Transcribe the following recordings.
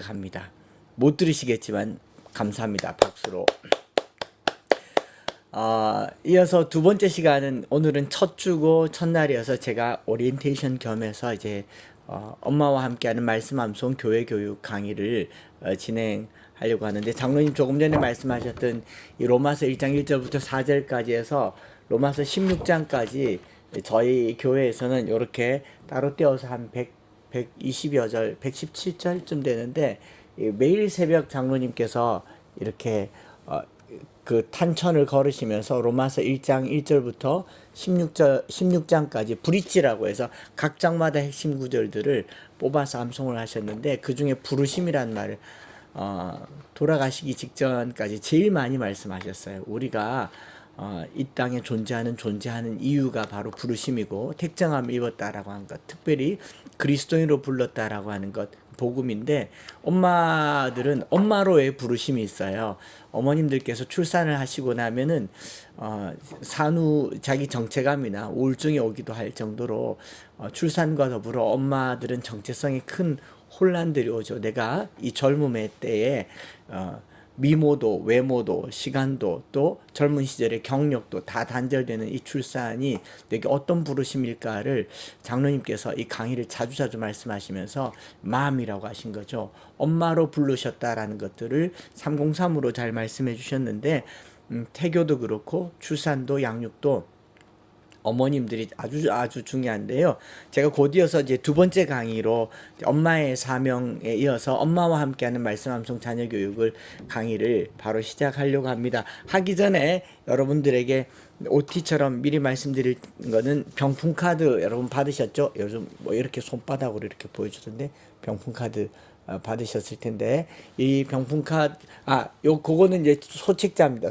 합니다. 못 들으시겠지만 감사합니다. 박수로. 이어서 두 번째 시간은 오늘은 첫 주고 첫날이어서 제가 오리엔테이션 겸해서 이제 엄마와 함께하는 말씀 암송 교회 교육 강의를 진행하려고 하는데, 장로님 조금 전에 말씀하셨던 이 로마서 1장 1절부터 4절까지 해서 로마서 16장까지 저희 교회에서는 이렇게 따로 떼어서 한 120여 절, 117절쯤 되는데, 매일 새벽 장로님께서 이렇게 그 탄천을 걸으시면서 로마서 1장 1절부터 16장까지 브릿지라고 해서 각 장마다 핵심 구절들을 뽑아서 암송을 하셨는데, 그 중에 부르심이란 말을 돌아가시기 직전까지 제일 많이 말씀하셨어요. 우리가 이 땅에 존재하는 이유가 바로 부르심이고 택정함을 입었다라고 하는 것, 특별히 그리스도인으로 불렀다라고 하는 것, 복음인데, 엄마들은 엄마로의 부르심이 있어요. 어머님들께서 출산을 하시고 나면은 산후 자기 정체감이나 우울증이 오기도 할 정도로 출산과 더불어 엄마들은 정체성이 큰 혼란들이 오죠. 내가 이 젊음의 때에 미모도 외모도 시간도 또 젊은 시절의 경력도 다 단절되는 이 출산이 내게 어떤 부르심일까를 장로님께서 이 강의를 자주자주 말씀하시면서 마음이라고 하신 거죠. 엄마로 부르셨다라는 것들을 303으로 잘 말씀해 주셨는데, 태교도 그렇고 출산도 양육도 어머님들이 아주 중요한데요. 제가 곧 이어서 이제 두 번째 강의로 엄마의 사명에 이어서 엄마와 함께하는 말씀 암송 자녀 교육을 강의를 바로 시작하려고 합니다. 하기 전에 여러분들에게 OT처럼 미리 말씀드릴 거는 병풍 카드 여러분 받으셨죠? 요즘 뭐 이렇게 손바닥으로 이렇게 보여주던데 병풍 카드 받으셨을 텐데, 이 병풍 카드 그거는 이제 소책자입니다.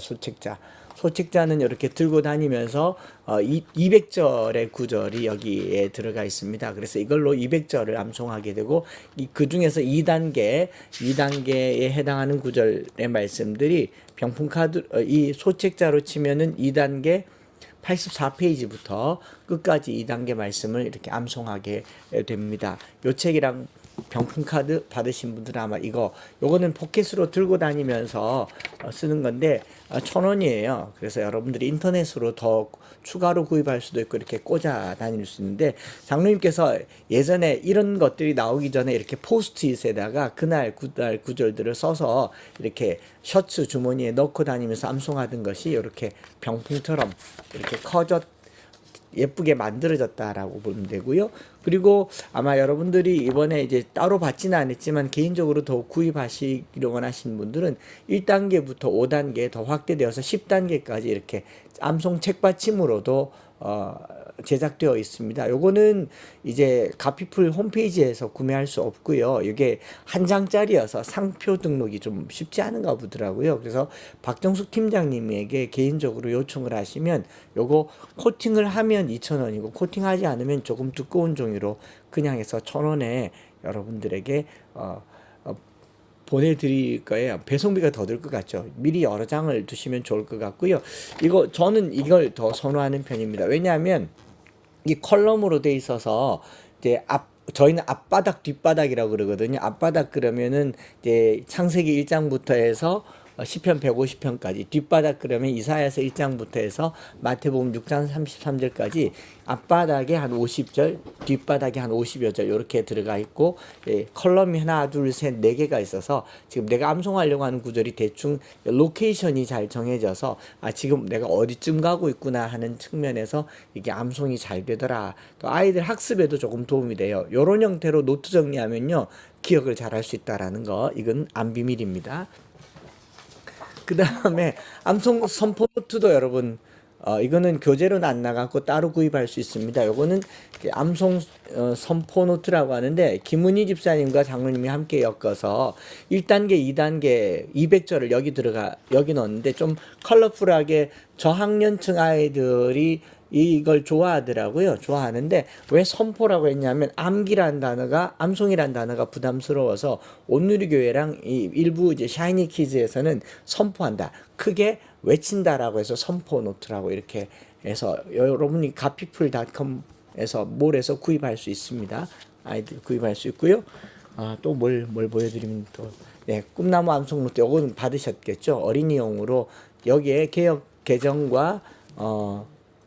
소책자는 이렇게 들고 다니면서 200절의 구절이 여기에 들어가 있습니다. 그래서 이걸로 200절을 암송하게 되고, 그 중에서 2단계에 해당하는 구절의 말씀들이 병풍카드 이 소책자로 치면은 2단계 84페이지부터 끝까지 2단계 말씀을 이렇게 암송하게 됩니다. 요 책이랑 병풍카드 받으신 분들은 아마 요거는 포켓으로 들고 다니면서 쓰는 건데 1,000원이에요. 그래서 여러분들이 인터넷으로 더 추가로 구입할 수도 있고 이렇게 꽂아 다닐 수 있는데, 장로님께서 예전에 이런 것들이 나오기 전에 이렇게 포스트잇에다가 그날 구절들을 써서 이렇게 셔츠 주머니에 넣고 다니면서 암송하던 것이 이렇게 병풍처럼 이렇게 예쁘게 만들어졌다라고 보면 되고요. 그리고 아마 여러분들이 이번에 이제 따로 받지는 않았지만 개인적으로 더 구입하시기로 원하시는 분들은 1단계부터 5단계 더 확대되어서 10단계까지 이렇게 암송 책받침으로도 제작되어 있습니다. 요거는 이제 가피풀 홈페이지에서 구매할 수 없고요. 이게 한 장짜리여서 상표 등록이 좀 쉽지 않은가 보더라고요. 그래서 박정숙 팀장님에게 개인적으로 요청을 하시면 요거 코팅을 하면 2,000원이고 코팅하지 않으면 조금 두꺼운 종이로 그냥 해서 1,000원에 여러분들에게 보내드릴 거예요. 배송비가 더 들 것 같죠. 미리 여러 장을 두시면 좋을 것 같고요. 저는 이걸 더 선호하는 편입니다. 왜냐하면 이 컬럼으로 돼 있어서 이제 저희는 앞바닥 뒷바닥이라고 그러거든요. 앞바닥 그러면은 이제 창세기 1장부터 해서 시편 150편까지, 뒷바닥 그러면 이사야서 1장부터 해서 마태복음 6장 33절까지 앞바닥에 한 50절, 뒷바닥에 한 50여 절 이렇게 들어가 있고, 컬럼이 하나, 둘, 셋, 네 개가 있어서 지금 내가 암송하려고 하는 구절이 대충 로케이션이 잘 정해져서 지금 내가 어디쯤 가고 있구나 하는 측면에서 이게 암송이 잘 되더라. 또 아이들 학습에도 조금 도움이 돼요. 이런 형태로 노트 정리하면요 기억을 잘 할 수 있다라는 거, 이건 안 비밀입니다. 그 다음에 암송 선포 노트도 여러분 이거는 교재로는 안 나가고 따로 구입할 수 있습니다. 요거는 암송 선포 노트라고 하는데, 김은희 집사님과 장로님이 함께 엮어서 1단계 2단계 200절을 여기 넣었는데 좀 컬러풀하게 저학년층 아이들이 이걸 좋아하더라고요. 좋아하는데 왜 선포라고 했냐면, 암송이란 단어가 부담스러워서 온누리교회랑 일부 이제 샤이니 키즈에서는 선포한다, 크게 외친다라고 해서 선포 노트라고 이렇게 해서 여러분이 가피풀.com에서 몰에서 구입할 수 있습니다. 아이들 구입할 수 있고요. 또 뭘 보여드리면 또, 네, 꿈나무 암송 노트, 요거는 받으셨겠죠? 어린이용으로, 여기에 개역 개정과,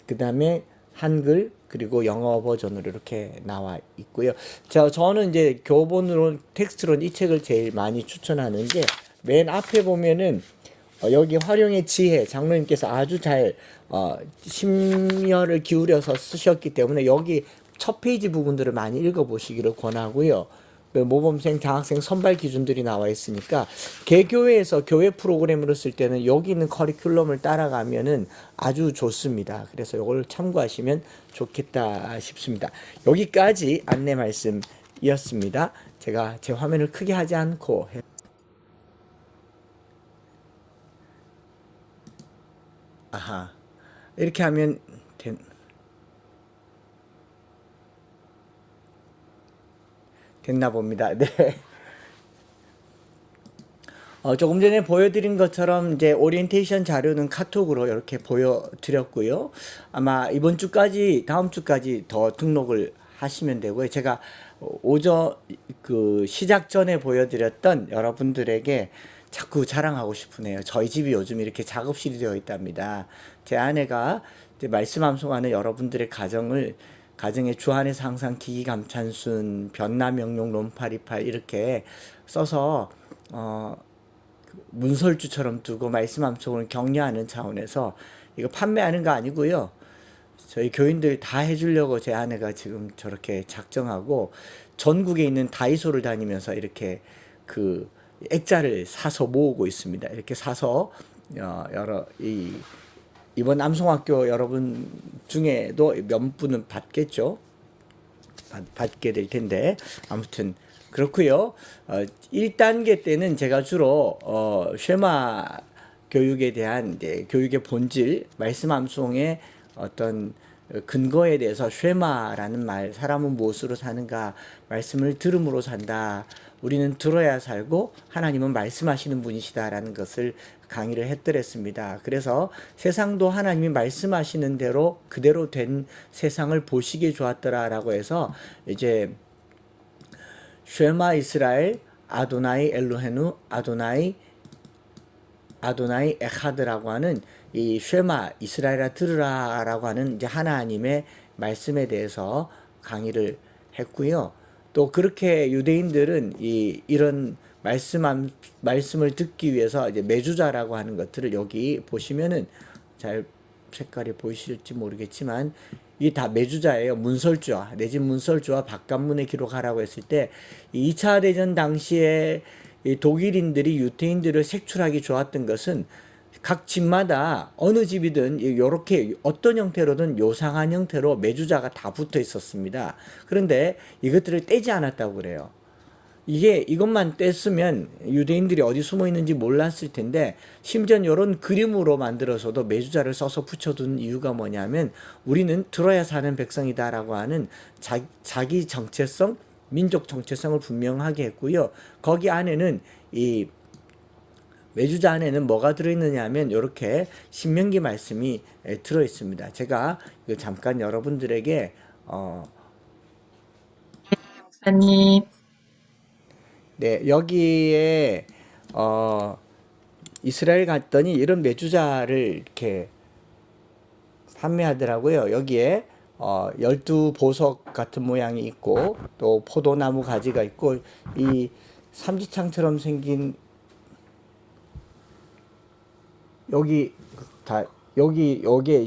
그 다음에 한글, 그리고 영어 버전으로 이렇게 나와 있고요. 저는 이제 교본으로, 텍스트로는 이 책을 제일 많이 추천하는 게, 맨 앞에 보면은, 여기 활용의 지혜, 장로님께서 아주 잘, 심혈을 기울여서 쓰셨기 때문에 여기 첫 페이지 부분들을 많이 읽어보시기를 권하고요. 그 모범생, 장학생 선발 기준들이 나와 있으니까 개교회에서 교회 프로그램으로 쓸 때는 여기 있는 커리큘럼을 따라가면은 아주 좋습니다. 그래서 이걸 참고하시면 좋겠다 싶습니다. 여기까지 안내 말씀이었습니다. 제가 제 화면을 크게 하지 않고 아하, 이렇게 하면 됐나 봅니다. 네. 조금 전에 보여드린 것처럼 이제 오리엔테이션 자료는 카톡으로 이렇게 보여드렸고요. 아마 이번 주까지, 다음 주까지 더 등록을 하시면 되고요. 제가 오전 그 시작 전에 보여드렸던 여러분들에게 자꾸 자랑하고 싶으네요. 저희 집이 요즘 이렇게 작업실이 되어 있답니다. 제 아내가 이제 말씀 암송하는 여러분들의 가정의 주안에서 항상 기기감찬순, 변나명룡, 롬파리팔 이렇게 써서 문설주처럼 두고 말씀 암송을 격려하는 차원에서 이거 판매하는 거 아니고요. 저희 교인들 다 해주려고 제 아내가 지금 저렇게 작정하고 전국에 있는 다이소를 다니면서 이렇게 그 액자를 사서 모으고 있습니다. 이렇게 사서 이번 암송학교 여러분 중에도 몇 분은 받겠죠. 받게 될 텐데 아무튼 그렇고요. 1단계 때는 제가 주로 쉐마 교육에 대한 이제 교육의 본질, 말씀 암송의 어떤 근거에 대해서 쉐마라는 말, 사람은 무엇으로 사는가, 말씀을 들음으로 산다. 우리는 들어야 살고 하나님은 말씀하시는 분이시다라는 것을 강의를 했더랬습니다. 그래서 세상도 하나님이 말씀하시는 대로 그대로 된 세상을 보시기에 좋았더라라고 해서 이제 쉐마 이스라엘 아도나이 엘로헤누 아도나이 에하드라고 하는 이 쉐마 이스라엘아 들으라라고 하는 이제 하나님의 말씀에 대해서 강의를 했고요. 또 그렇게 유대인들은 이런 말씀을 듣기 위해서 이제 메주자라고 하는 것들을 여기 보시면은 잘 색깔이 보이실지 모르겠지만 이게 다 메주자예요. 문설주와 내집 문설주와 바깥문에 기록하라고 했을 때 2차 대전 당시에 독일인들이 유태인들을 색출하기 좋았던 것은 각 집마다 어느 집이든 이렇게 어떤 형태로든 요상한 형태로 메주자가 다 붙어 있었습니다. 그런데 이것들을 떼지 않았다고 그래요. 이것만 뗐으면 유대인들이 어디 숨어 있는지 몰랐을 텐데, 심지어 이런 그림으로 만들어서도 메주자를 써서 붙여둔 이유가 뭐냐면 우리는 들어야 사는 백성이다라고 하는 자기 정체성, 민족 정체성을 분명하게 했고요. 거기 안에는 이 메주자 안에는 뭐가 들어있느냐 하면 이렇게 신명기 말씀이 들어 있습니다. 제가 잠깐 여러분들에게 목사님, 네, 여기에 이스라엘 갔더니 이런 메주자를 이렇게 판매하더라고요. 여기에 12보석 같은 모양이 있고 또 포도나무 가지가 있고 이 삼지창처럼 생긴 여기에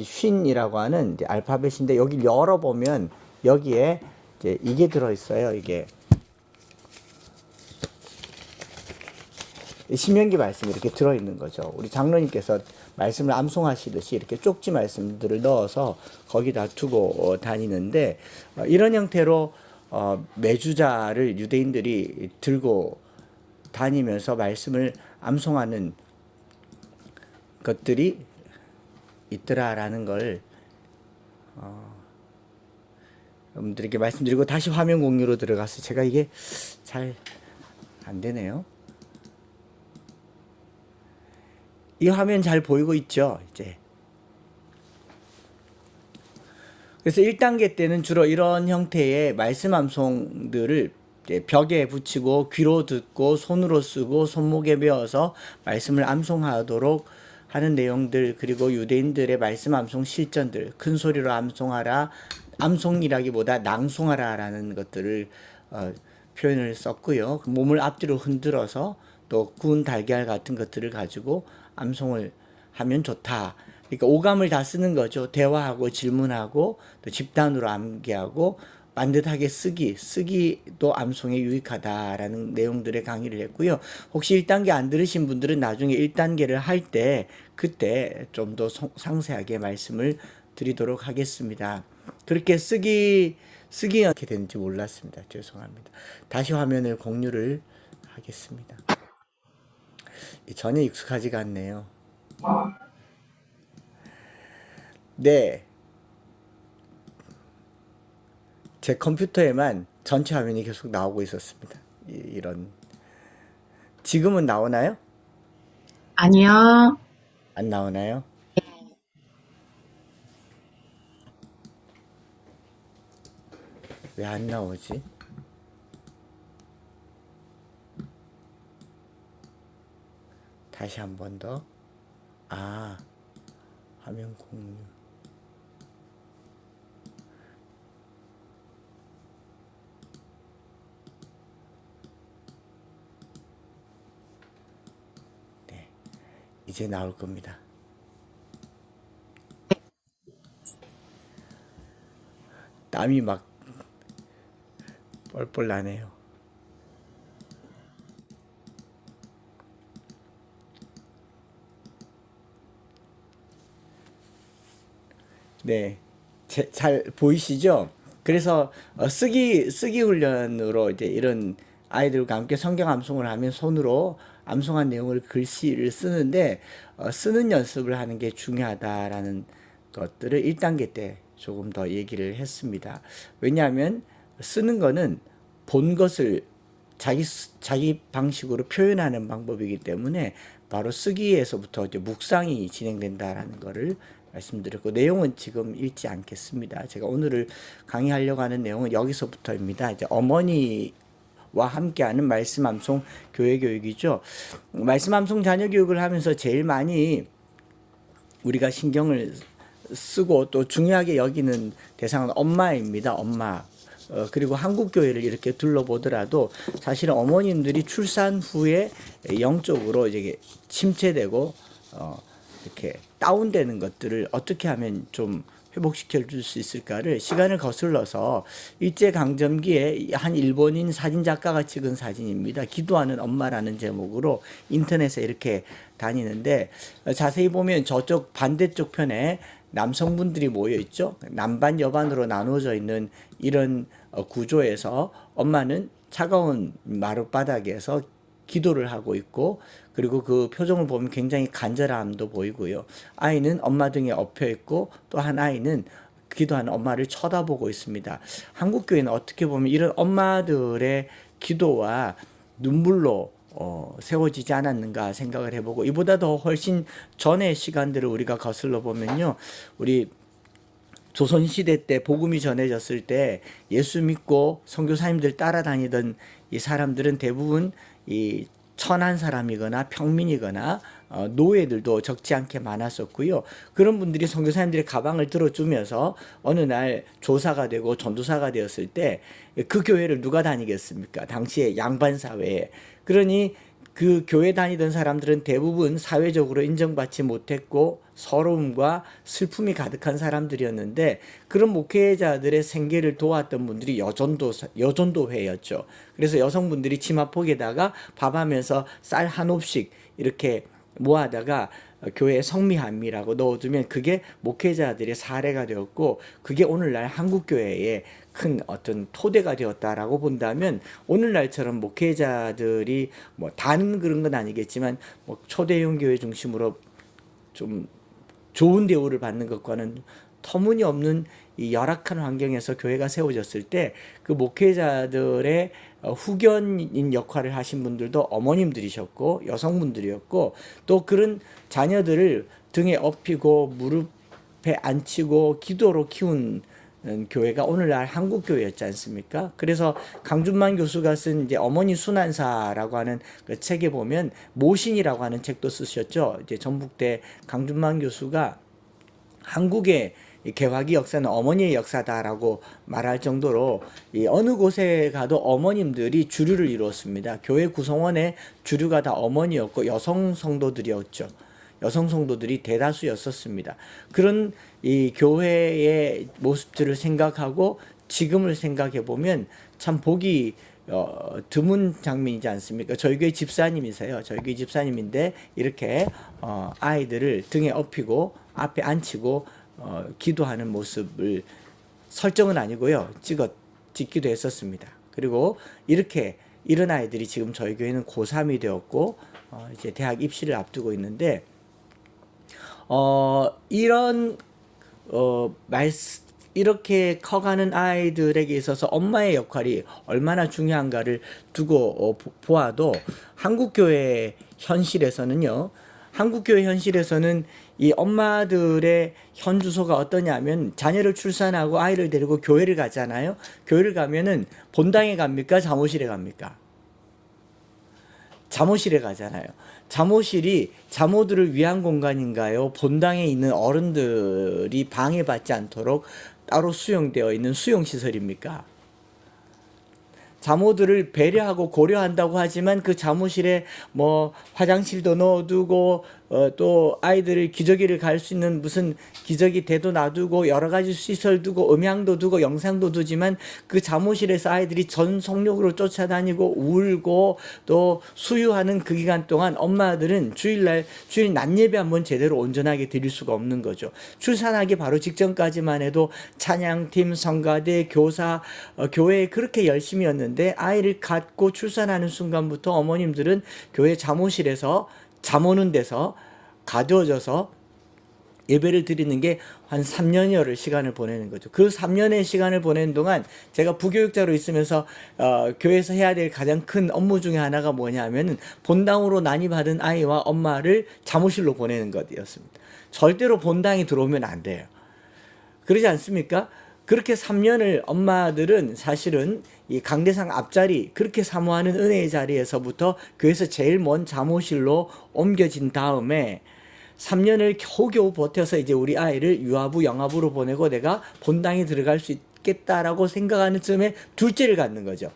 쉰이라고 하는 이제 알파벳인데 여기 열어보면 여기에 이제 이게 들어있어요. 이게 신명기 말씀이 이렇게 들어있는 거죠. 우리 장로님께서 말씀을 암송하시듯이 이렇게 쪽지 말씀들을 넣어서 거기다 두고 다니는데 이런 형태로 매주자를 유대인들이 들고 다니면서 말씀을 암송하는 것들이 있더라라는 걸 여러분들에게 말씀드리고 다시 화면 공유로 들어가서 제가 이게 잘 안 되네요. 이 화면 잘 보이고 있죠? 이제. 그래서 1단계 때는 주로 이런 형태의 말씀 암송들을 벽에 붙이고 귀로 듣고 손으로 쓰고 손목에 메어서 말씀을 암송하도록 하는 내용들, 그리고 유대인들의 말씀 암송 실전들, 큰 소리로 암송하라, 암송이라기보다 낭송하라라는 것들을 표현을 썼고요. 몸을 앞뒤로 흔들어서 또 구운 달걀 같은 것들을 가지고 암송을 하면 좋다. 그러니까 오감을 다 쓰는 거죠. 대화하고 질문하고 또 집단으로 암기하고 반듯하게 쓰기도 암송에 유익하다라는 내용들의 강의를 했고요. 혹시 1단계 안 들으신 분들은 나중에 1단계를 할 때 그때 좀 더 상세하게 말씀을 드리도록 하겠습니다. 그렇게 쓰기 어떻게 되는지 몰랐습니다. 죄송합니다. 다시 화면을 공유를 하겠습니다. 전혀 익숙하지가 않네요. 네. 제 컴퓨터에만 전체 화면이 계속 나오고 있었습니다. 이런. 지금은 나오나요? 아니요. 안 나오나요? 왜 안 나오지? 다시 한 번 더. 아, 화면 공유. 네, 이제 나올 겁니다. 땀이 막 뻘뻘 나네요. 네, 잘 보이시죠? 그래서 쓰기 훈련으로 이제 이런 아이들과 함께 성경 암송을 하면 손으로 암송한 내용을 글씨를 쓰는데 쓰는 연습을 하는 게 중요하다라는 것들을 1단계 때 조금 더 얘기를 했습니다. 왜냐하면 쓰는 거는 본 것을 자기 방식으로 표현하는 방법이기 때문에 바로 쓰기에서부터 이제 묵상이 진행된다라는 거를 말씀드렸고, 내용은 지금 읽지 않겠습니다. 제가 오늘을 강의하려고 하는 내용은 여기서부터입니다. 이제 어머니와 함께하는 말씀 암송 교회 교육이죠. 말씀 암송 자녀 교육을 하면서 제일 많이 우리가 신경을 쓰고 또 중요하게 여기는 대상은 엄마입니다. 엄마. 그리고 한국 교회를 이렇게 둘러보더라도 사실은 어머님들이 출산 후에 영적으로 이제 침체되고 이렇게 다운되는 것들을 어떻게 하면 좀 회복시켜 줄 수 있을까를 시간을 거슬러서 일제강점기에 한 일본인 사진작가가 찍은 사진입니다. 기도하는 엄마라는 제목으로 인터넷에 이렇게 다니는데 자세히 보면 저쪽 반대쪽 편에 남성분들이 모여 있죠. 남반 여반으로 나누어져 있는 이런 구조에서 엄마는 차가운 마룻바닥에서 기도를 하고 있고, 그리고 그 표정을 보면 굉장히 간절함도 보이고요. 아이는 엄마 등에 엎여 있고 또 한 아이는 기도하는 엄마를 쳐다보고 있습니다. 한국 교회는 어떻게 보면 이런 엄마들의 기도와 눈물로 세워지지 않았는가 생각을 해보고, 이보다 더 훨씬 전의 시간들을 우리가 거슬러 보면요, 우리 조선시대 때 복음이 전해졌을 때 예수 믿고 선교사님들 따라다니던 이 사람들은 대부분 이 천한 사람이거나 평민이거나 노예들도 적지 않게 많았었고요. 그런 분들이 선교사님들의 가방을 들어주면서 어느 날 조사가 되고 전도사가 되었을 때 그 교회를 누가 다니겠습니까? 당시에 양반 사회에. 그러니 그 교회 다니던 사람들은 대부분 사회적으로 인정받지 못했고 서러움과 슬픔이 가득한 사람들이었는데, 그런 목회자들의 생계를 도왔던 분들이 여전도회였죠. 그래서 여성분들이 치마폭에다가 밥하면서 쌀 한 옵씩 이렇게 모아다가 교회에 성미한미라고 넣어두면 그게 목회자들의 사례가 되었고, 그게 오늘날 한국교회의 큰 어떤 토대가 되었다라고 본다면, 오늘날처럼 목회자들이 뭐 단 그런 건 아니겠지만 뭐 초대형 교회 중심으로 좀 좋은 대우를 받는 것과는 터무니없는 이 열악한 환경에서 교회가 세워졌을 때 그 목회자들의 후견인 역할을 하신 분들도 어머님들이셨고 여성분들이었고, 또 그런 자녀들을 등에 업히고 무릎에 앉히고 기도로 키운 교회가 오늘날 한국 교회였지 않습니까? 그래서 강준만 교수가 쓴 이제 어머니 순환사라고 하는 그 책에 보면 모신이라고 하는 책도 쓰셨죠. 이제 전북대 강준만 교수가 한국의 이 개화기 역사는 어머니의 역사다라고 말할 정도로 이 어느 곳에 가도 어머님들이 주류를 이루었습니다. 교회 구성원의 주류가 다 어머니였고 여성 성도들이었죠. 여성 성도들이 대다수였었습니다. 그런 이 교회의 모습들을 생각하고 지금을 생각해 보면 참 보기 드문 장면이지 않습니까? 저희 교회 집사님이세요. 저희 교회 집사님인데 이렇게 아이들을 등에 업히고 앞에 앉히고 기도하는 모습을 설정은 아니고요. 찍기도 했었습니다. 그리고 이렇게 이런 아이들이 지금 저희 교회는 고3이 되었고 이제 대학 입시를 앞두고 있는데 이런 이렇게 커가는 아이들에게 있어서 엄마의 역할이 얼마나 중요한가를 두고 보아도 한국교회 현실에서는요. 한국교회 현실에서는 이 엄마들의 현 주소가 어떠냐면 자녀를 출산하고 아이를 데리고 교회를 가잖아요. 교회를 가면은 본당에 갑니까? 잠옷실에 갑니까? 잠옷실에 가잖아요. 잠옷실이 잠옷들을 위한 공간인가요? 본당에 있는 어른들이 방해받지 않도록 따로 수용되어 있는 수용시설입니까? 잠옷들을 배려하고 고려한다고 하지만 그 잠옷실에 뭐 화장실도 넣어두고 또 아이들을 기저귀를 갈 수 있는 무슨 기저귀 대도 놔두고 여러 가지 시설 두고 음향도 두고 영상도 두지만 그 잠옷실에서 아이들이 전속력으로 쫓아다니고 울고 또 수유하는 그 기간 동안 엄마들은 주일 낮 예배 한번 제대로 온전하게 드릴 수가 없는 거죠. 출산하기 바로 직전까지만 해도 찬양팀, 성가대, 교사, 교회에 그렇게 열심히였는데 아이를 갖고 출산하는 순간부터 어머님들은 교회 잠옷실에서 잠 오는 데서 가두어져서 예배를 드리는 게 한 3년여를 시간을 보내는 거죠. 그 3년의 시간을 보내는 동안 제가 부교육자로 있으면서 교회에서 해야 될 가장 큰 업무 중에 하나가 뭐냐면은 본당으로 난입하던 아이와 엄마를 잠옷실로 보내는 것이었습니다. 절대로 본당에 들어오면 안 돼요. 그러지 않습니까? 그렇게 3년을 엄마들은 사실은 이 강대상 앞자리 그렇게 사모하는 은혜의 자리에서부터 교회에서 제일 먼 잠옷실로 옮겨진 다음에 3년을 겨우겨우 버텨서 이제 우리 아이를 유아부 영아부로 보내고 내가 본당에 들어갈 수 있겠다라고 생각하는 쯤에 둘째를 갖는 거죠.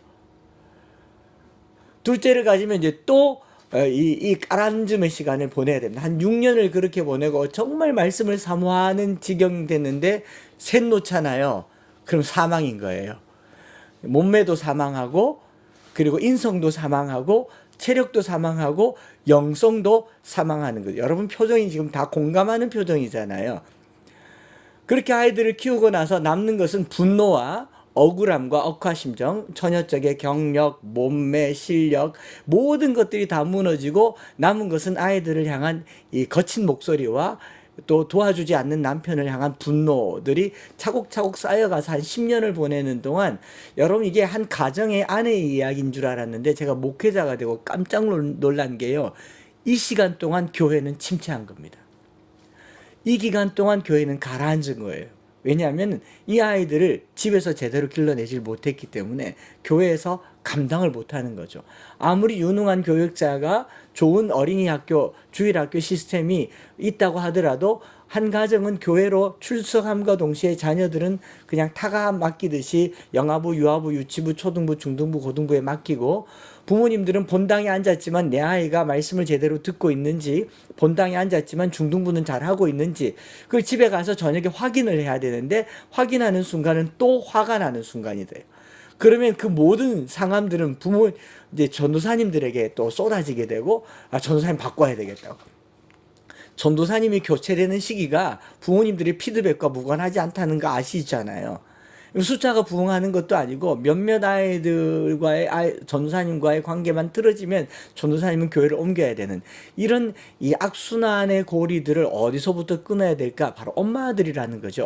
둘째를 가지면 이제 또 이 까란즘의 시간을 보내야 됩니다. 한 6년을 그렇게 보내고 정말 말씀을 사모하는 지경이 됐는데 셋 놓잖아요. 그럼 사망인 거예요. 몸매도 사망하고 그리고 인성도 사망하고 체력도 사망하고 영성도 사망하는 거죠. 여러분 표정이 지금 다 공감하는 표정이잖아요. 그렇게 아이들을 키우고 나서 남는 것은 분노와 억울함과 억하심정, 처녀적의 경력, 몸매, 실력 모든 것들이 다 무너지고 남은 것은 아이들을 향한 이 거친 목소리와 또 도와주지 않는 남편을 향한 분노들이 차곡차곡 쌓여가서 한 10년을 보내는 동안 여러분 이게 한 가정의 아내의 이야기인 줄 알았는데 제가 목회자가 되고 깜짝 놀란 게요. 이 시간 동안 교회는 침체한 겁니다. 이 기간 동안 교회는 가라앉은 거예요. 왜냐하면 이 아이들을 집에서 제대로 길러내질 못했기 때문에 교회에서 감당을 못하는 거죠. 아무리 유능한 교육자가 좋은 어린이 학교, 주일학교 시스템이 있다고 하더라도 한 가정은 교회로 출석함과 동시에 자녀들은 그냥 타가 맡기듯이 영아부, 유아부, 유치부, 초등부, 중등부, 고등부에 맡기고 부모님들은 본당에 앉았지만 내 아이가 말씀을 제대로 듣고 있는지 본당에 앉았지만 중등부는 잘하고 있는지 그걸 집에 가서 저녁에 확인을 해야 되는데 확인하는 순간은 또 화가 나는 순간이 돼요. 그러면 그 모든 상황들은 이제 전도사님들에게 또 쏟아지게 되고 전도사님 바꿔야 되겠다고. 전도사님이 교체되는 시기가 부모님들의 피드백과 무관하지 않다는 거 아시잖아요. 숫자가 부응하는 것도 아니고 몇몇 아이들과의 전도사님과의 관계만 틀어지면 전도사님은 교회를 옮겨야 되는 이런 이 악순환의 고리들을 어디서부터 끊어야 될까? 바로 엄마들이라는 거죠.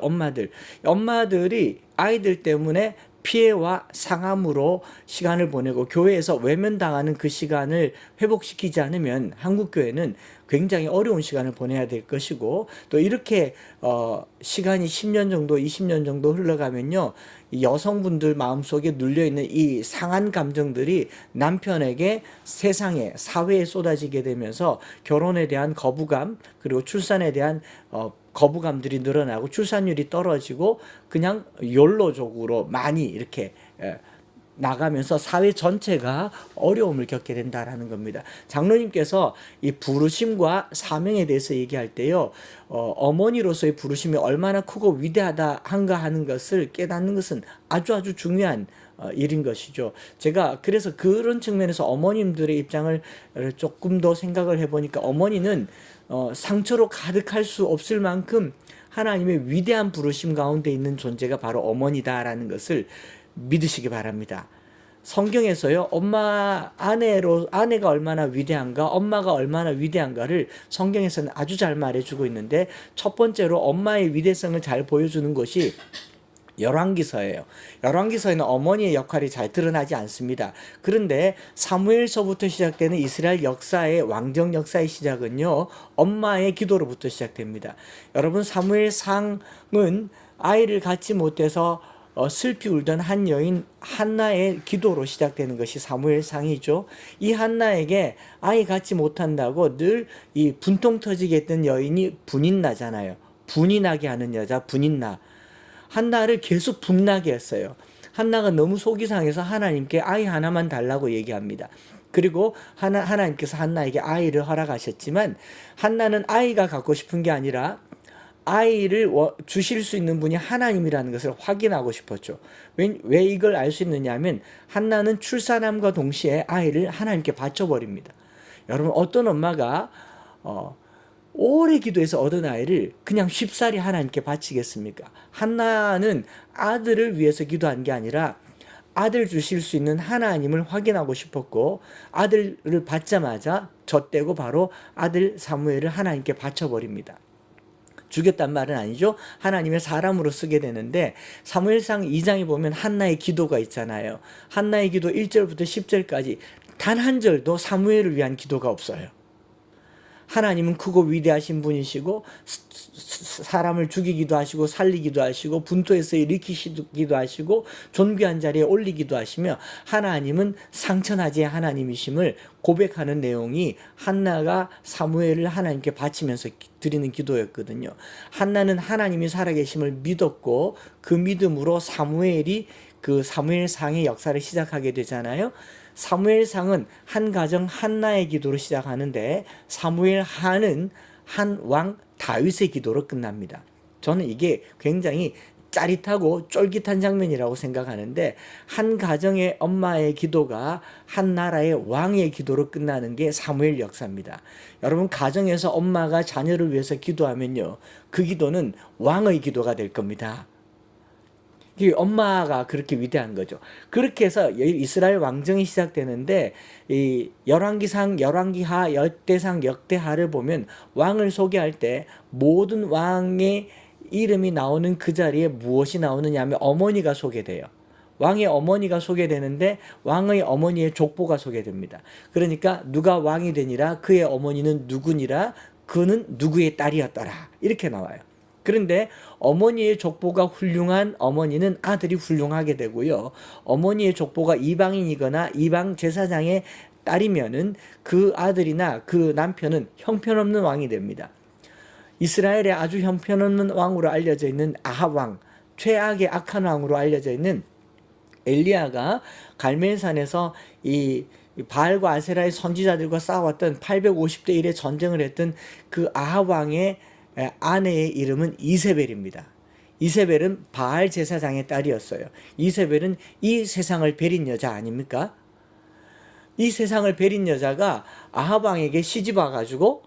엄마들이 아이들 때문에 피해와 상함으로 시간을 보내고 교회에서 외면당하는 그 시간을 회복시키지 않으면 한국 교회는 굉장히 어려운 시간을 보내야 될 것이고, 또 이렇게 시간이 10년 정도 20년 정도 흘러가면요, 이 여성분들 마음속에 눌려있는 이 상한 감정들이 남편에게 세상에 사회에 쏟아지게 되면서 결혼에 대한 거부감, 그리고 출산에 대한 거부감들이 늘어나고 출산율이 떨어지고 그냥 욜로적으로 많이 이렇게 나가면서 사회 전체가 어려움을 겪게 된다라는 겁니다. 장로님께서 이 부르심과 사명에 대해서 얘기할 때요, 어머니로서의 부르심이 얼마나 크고 위대하다한가 하는 것을 깨닫는 것은 아주 중요한 일인 것이죠. 제가 그래서 그런 측면에서 어머님들의 입장을 조금 더 생각을 해보니까, 어머니는 상처로 가득할 수 없을 만큼 하나님의 위대한 부르심 가운데 있는 존재가 바로 어머니다라는 것을 믿으시기 바랍니다. 성경에서요, 아내가 얼마나 위대한가, 엄마가 얼마나 위대한가를 성경에서는 아주 잘 말해주고 있는데, 첫 번째로 엄마의 위대성을 잘 보여주는 것이 열왕기서예요. 열왕기서에는 어머니의 역할이 잘 드러나지 않습니다. 그런데 사무엘서부터 시작되는 이스라엘 역사의 왕정 역사의 시작은요, 엄마의 기도로부터 시작됩니다. 여러분, 사무엘상은 아이를 갖지 못해서 슬피 울던 한 여인 한나의 기도로 시작되는 것이 사무엘상이죠. 이 한나에게 아이 갖지 못한다고 늘 이 분통 터지게 했던 여인이 분인나잖아요. 분이 나게 하는 여자, 분인나. 한나를 계속 분나게 했어요. 한나가 너무 속이 상해서 하나님께 아이 하나만 달라고 얘기합니다. 그리고 하나님께서 한나에게 아이를 허락하셨지만, 한나는 아이가 갖고 싶은 게 아니라 아이를 주실 수 있는 분이 하나님이라는 것을 확인하고 싶었죠. 왜 이걸 알 수 있느냐 하면, 한나는 출산함과 동시에 아이를 하나님께 바쳐버립니다. 여러분, 어떤 엄마가 오래 기도해서 얻은 아이를 그냥 쉽사리 하나님께 바치겠습니까? 한나는 아들을 위해서 기도한 게 아니라 아들 주실 수 있는 하나님을 확인하고 싶었고, 아들을 받자마자 젖대고 바로 아들 사무엘을 하나님께 바쳐버립니다. 죽였단 말은 아니죠. 하나님의 사람으로 쓰게 되는데, 사무엘상 2장에 보면 한나의 기도가 있잖아요. 한나의 기도 1절부터 10절까지 단 한 절도 사무엘을 위한 기도가 없어요. 하나님은 크고 위대하신 분이시고, 사람을 죽이기도 하시고 살리기도 하시고 분토에서 일으키시기도 하시고 존귀한 자리에 올리기도 하시며, 하나님은 상천하지의 하나님이심을 고백하는 내용이 한나가 사무엘을 하나님께 바치면서 드리는 기도였거든요. 한나는 하나님이 살아계심을 믿었고, 그 믿음으로 사무엘이 그 사무엘상의 역사를 시작하게 되잖아요. 사무엘상은 한 가정 한나의 기도로 시작하는데, 사무엘하는 한 왕 다윗의 기도로 끝납니다. 저는 이게 굉장히 짜릿하고 쫄깃한 장면이라고 생각하는데, 한 가정의 엄마의 기도가 한 나라의 왕의 기도로 끝나는 게 사무엘 역사입니다. 여러분, 가정에서 엄마가 자녀를 위해서 기도하면요, 그 기도는 왕의 기도가 될 겁니다. 엄마가 그렇게 위대한 거죠. 그렇게 해서 이스라엘 왕정이 시작되는데, 이 열왕기상, 열왕기하, 역대상, 역대하를 보면 왕을 소개할 때 모든 왕의 이름이 나오는 그 자리에 무엇이 나오느냐 하면 어머니가 소개돼요. 왕의 어머니가 소개되는데, 왕의 어머니의 족보가 소개됩니다. 그러니까 누가 왕이 되니라, 그의 어머니는 누구니라, 그는 누구의 딸이었더라, 이렇게 나와요. 그런데 어머니의 족보가 훌륭한 어머니는 아들이 훌륭하게 되고요, 어머니의 족보가 이방인이거나 이방 제사장의 딸이면은 그 아들이나 그 남편은 형편없는 왕이 됩니다. 이스라엘의 아주 형편없는 왕으로 알려져 있는 아합 왕, 최악의 악한 왕으로 알려져 있는 엘리야가 갈멜산에서 이 바알과 아세라의 선지자들과 싸웠던 850대 1의 전쟁을 했던 그 아합 왕의 아내의 이름은 이세벨입니다. 이세벨은 바알 제사장의 딸이었어요. 이세벨은 이 세상을 베린 여자 아닙니까? 이 세상을 베린 여자가 아합 왕에게 시집 와가지고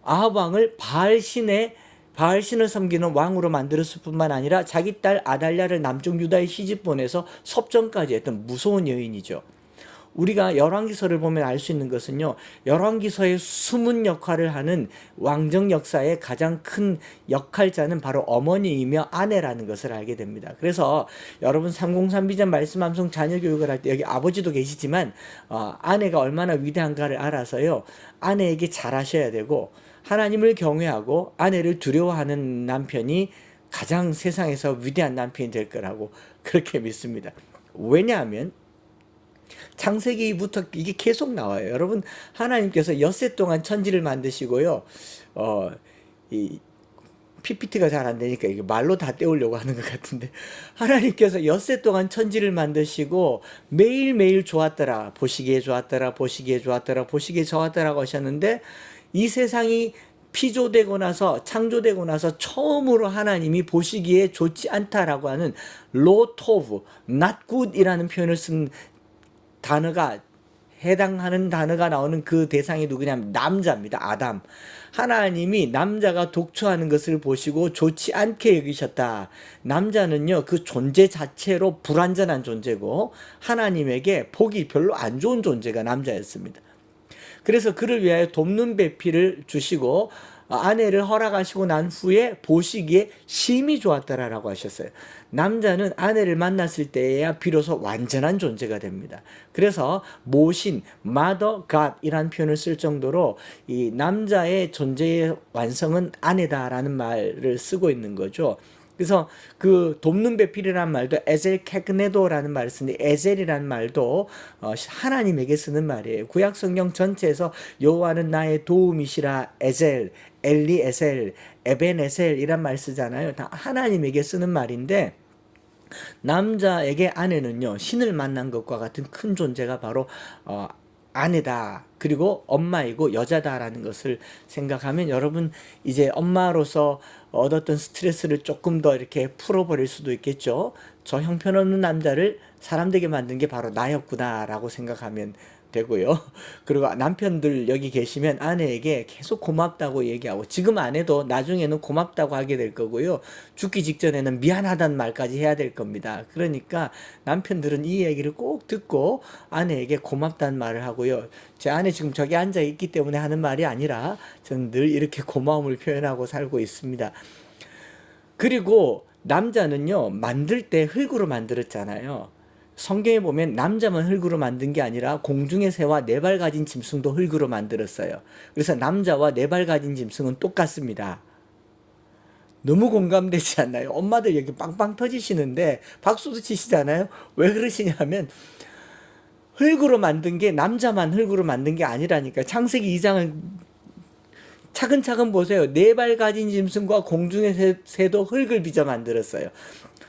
아합 왕을 바알 신을 섬기는 왕으로 만들었을 뿐만 아니라 자기 딸 아달랴를 남쪽 유다에 시집 보내서 섭정까지 했던 무서운 여인이죠. 우리가 열왕기서를 보면 알 수 있는 것은요, 열왕기서의 숨은 역할을 하는 왕정 역사의 가장 큰 역할자는 바로 어머니이며 아내라는 것을 알게 됩니다. 그래서 여러분 303 비전 말씀 암송 자녀 교육을 할 때 여기 아버지도 계시지만 아내가 얼마나 위대한가를 알아서요, 아내에게 잘하셔야 되고, 하나님을 경외하고 아내를 두려워하는 남편이 가장 세상에서 위대한 남편이 될 거라고 그렇게 믿습니다. 왜냐하면 창세기부터 이게 계속 나와요. 여러분, 하나님께서 엿새 동안 천지를 만드시고요. 이 PPT가 잘 안 되니까 이게 말로 다 때우려고 하는 것 같은데, 하나님께서 엿새 동안 천지를 만드시고 매일매일 좋았더라, 보시기에 좋았더라, 보시기에 좋았더라, 보시기에 좋았더라고 하셨는데, 이 세상이 피조되고 나서, 창조되고 나서 처음으로 하나님이 보시기에 좋지 않다라고 하는 로토브, not good 이라는 표현을 쓴 단어가, 해당하는 단어가 나오는 그 대상이 누구냐면 남자입니다. 아담. 하나님이 남자가 독초하는 것을 보시고 좋지 않게 여기셨다. 남자는요, 그 존재 자체로 불완전한 존재고 하나님에게 보기 별로 안 좋은 존재가 남자였습니다. 그래서 그를 위하여 돕는 배필을 주시고 아내를 허락하시고 난 후에 보시기에 심히 좋았더라라고 하셨어요. 남자는 아내를 만났을 때에야 비로소 완전한 존재가 됩니다. 그래서 모신, mother God이라는 표현을 쓸 정도로 이 남자의 존재의 완성은 아내다라는 말을 쓰고 있는 거죠. 그래서 그 돕는 배필이라는 말도 에젤 케그네도라는 말을 쓰는데, 에젤이라는 말도 하나님에게 쓰는 말이에요. 구약 성경 전체에서 여호와는 나의 도움이시라, 에젤, 엘리에셀, 에벤에셀 이란 말 쓰잖아요. 다 하나님에게 쓰는 말인데, 남자에게 아내는요, 신을 만난 것과 같은 큰 존재가 바로 아내다, 그리고 엄마이고 여자다라는 것을 생각하면 여러분 이제 엄마로서 얻었던 스트레스를 조금 더 이렇게 풀어버릴 수도 있겠죠. 저 형편없는 남자를 사람되게 만든 게 바로 나였구나라고 생각하면 되고요. 그리고 남편들 여기 계시면 아내에게 계속 고맙다고 얘기하고, 지금 안 해도 나중에는 고맙다고 하게 될 거고요. 죽기 직전에는 미안하다는 말까지 해야 될 겁니다. 그러니까 남편들은 이 얘기를 꼭 듣고 아내에게 고맙다는 말을 하고요. 제 아내 지금 저기 앉아 있기 때문에 하는 말이 아니라 저는 늘 이렇게 고마움을 표현하고 살고 있습니다. 그리고 남자는요, 만들 때 흙으로 만들었잖아요. 성경에 보면 남자만 흙으로 만든 게 아니라 공중의 새와 네 발 가진 짐승도 흙으로 만들었어요. 그래서 남자와 네 발 가진 짐승은 똑같습니다. 너무 공감되지 않나요? 엄마들 여기 빵빵 터지시는데 박수도 치시잖아요. 왜 그러시냐면 흙으로 만든 게, 남자만 흙으로 만든 게 아니라니까. 창세기 2장을 차근차근 보세요. 네 발 가진 짐승과 공중의 새도 흙을 빚어 만들었어요.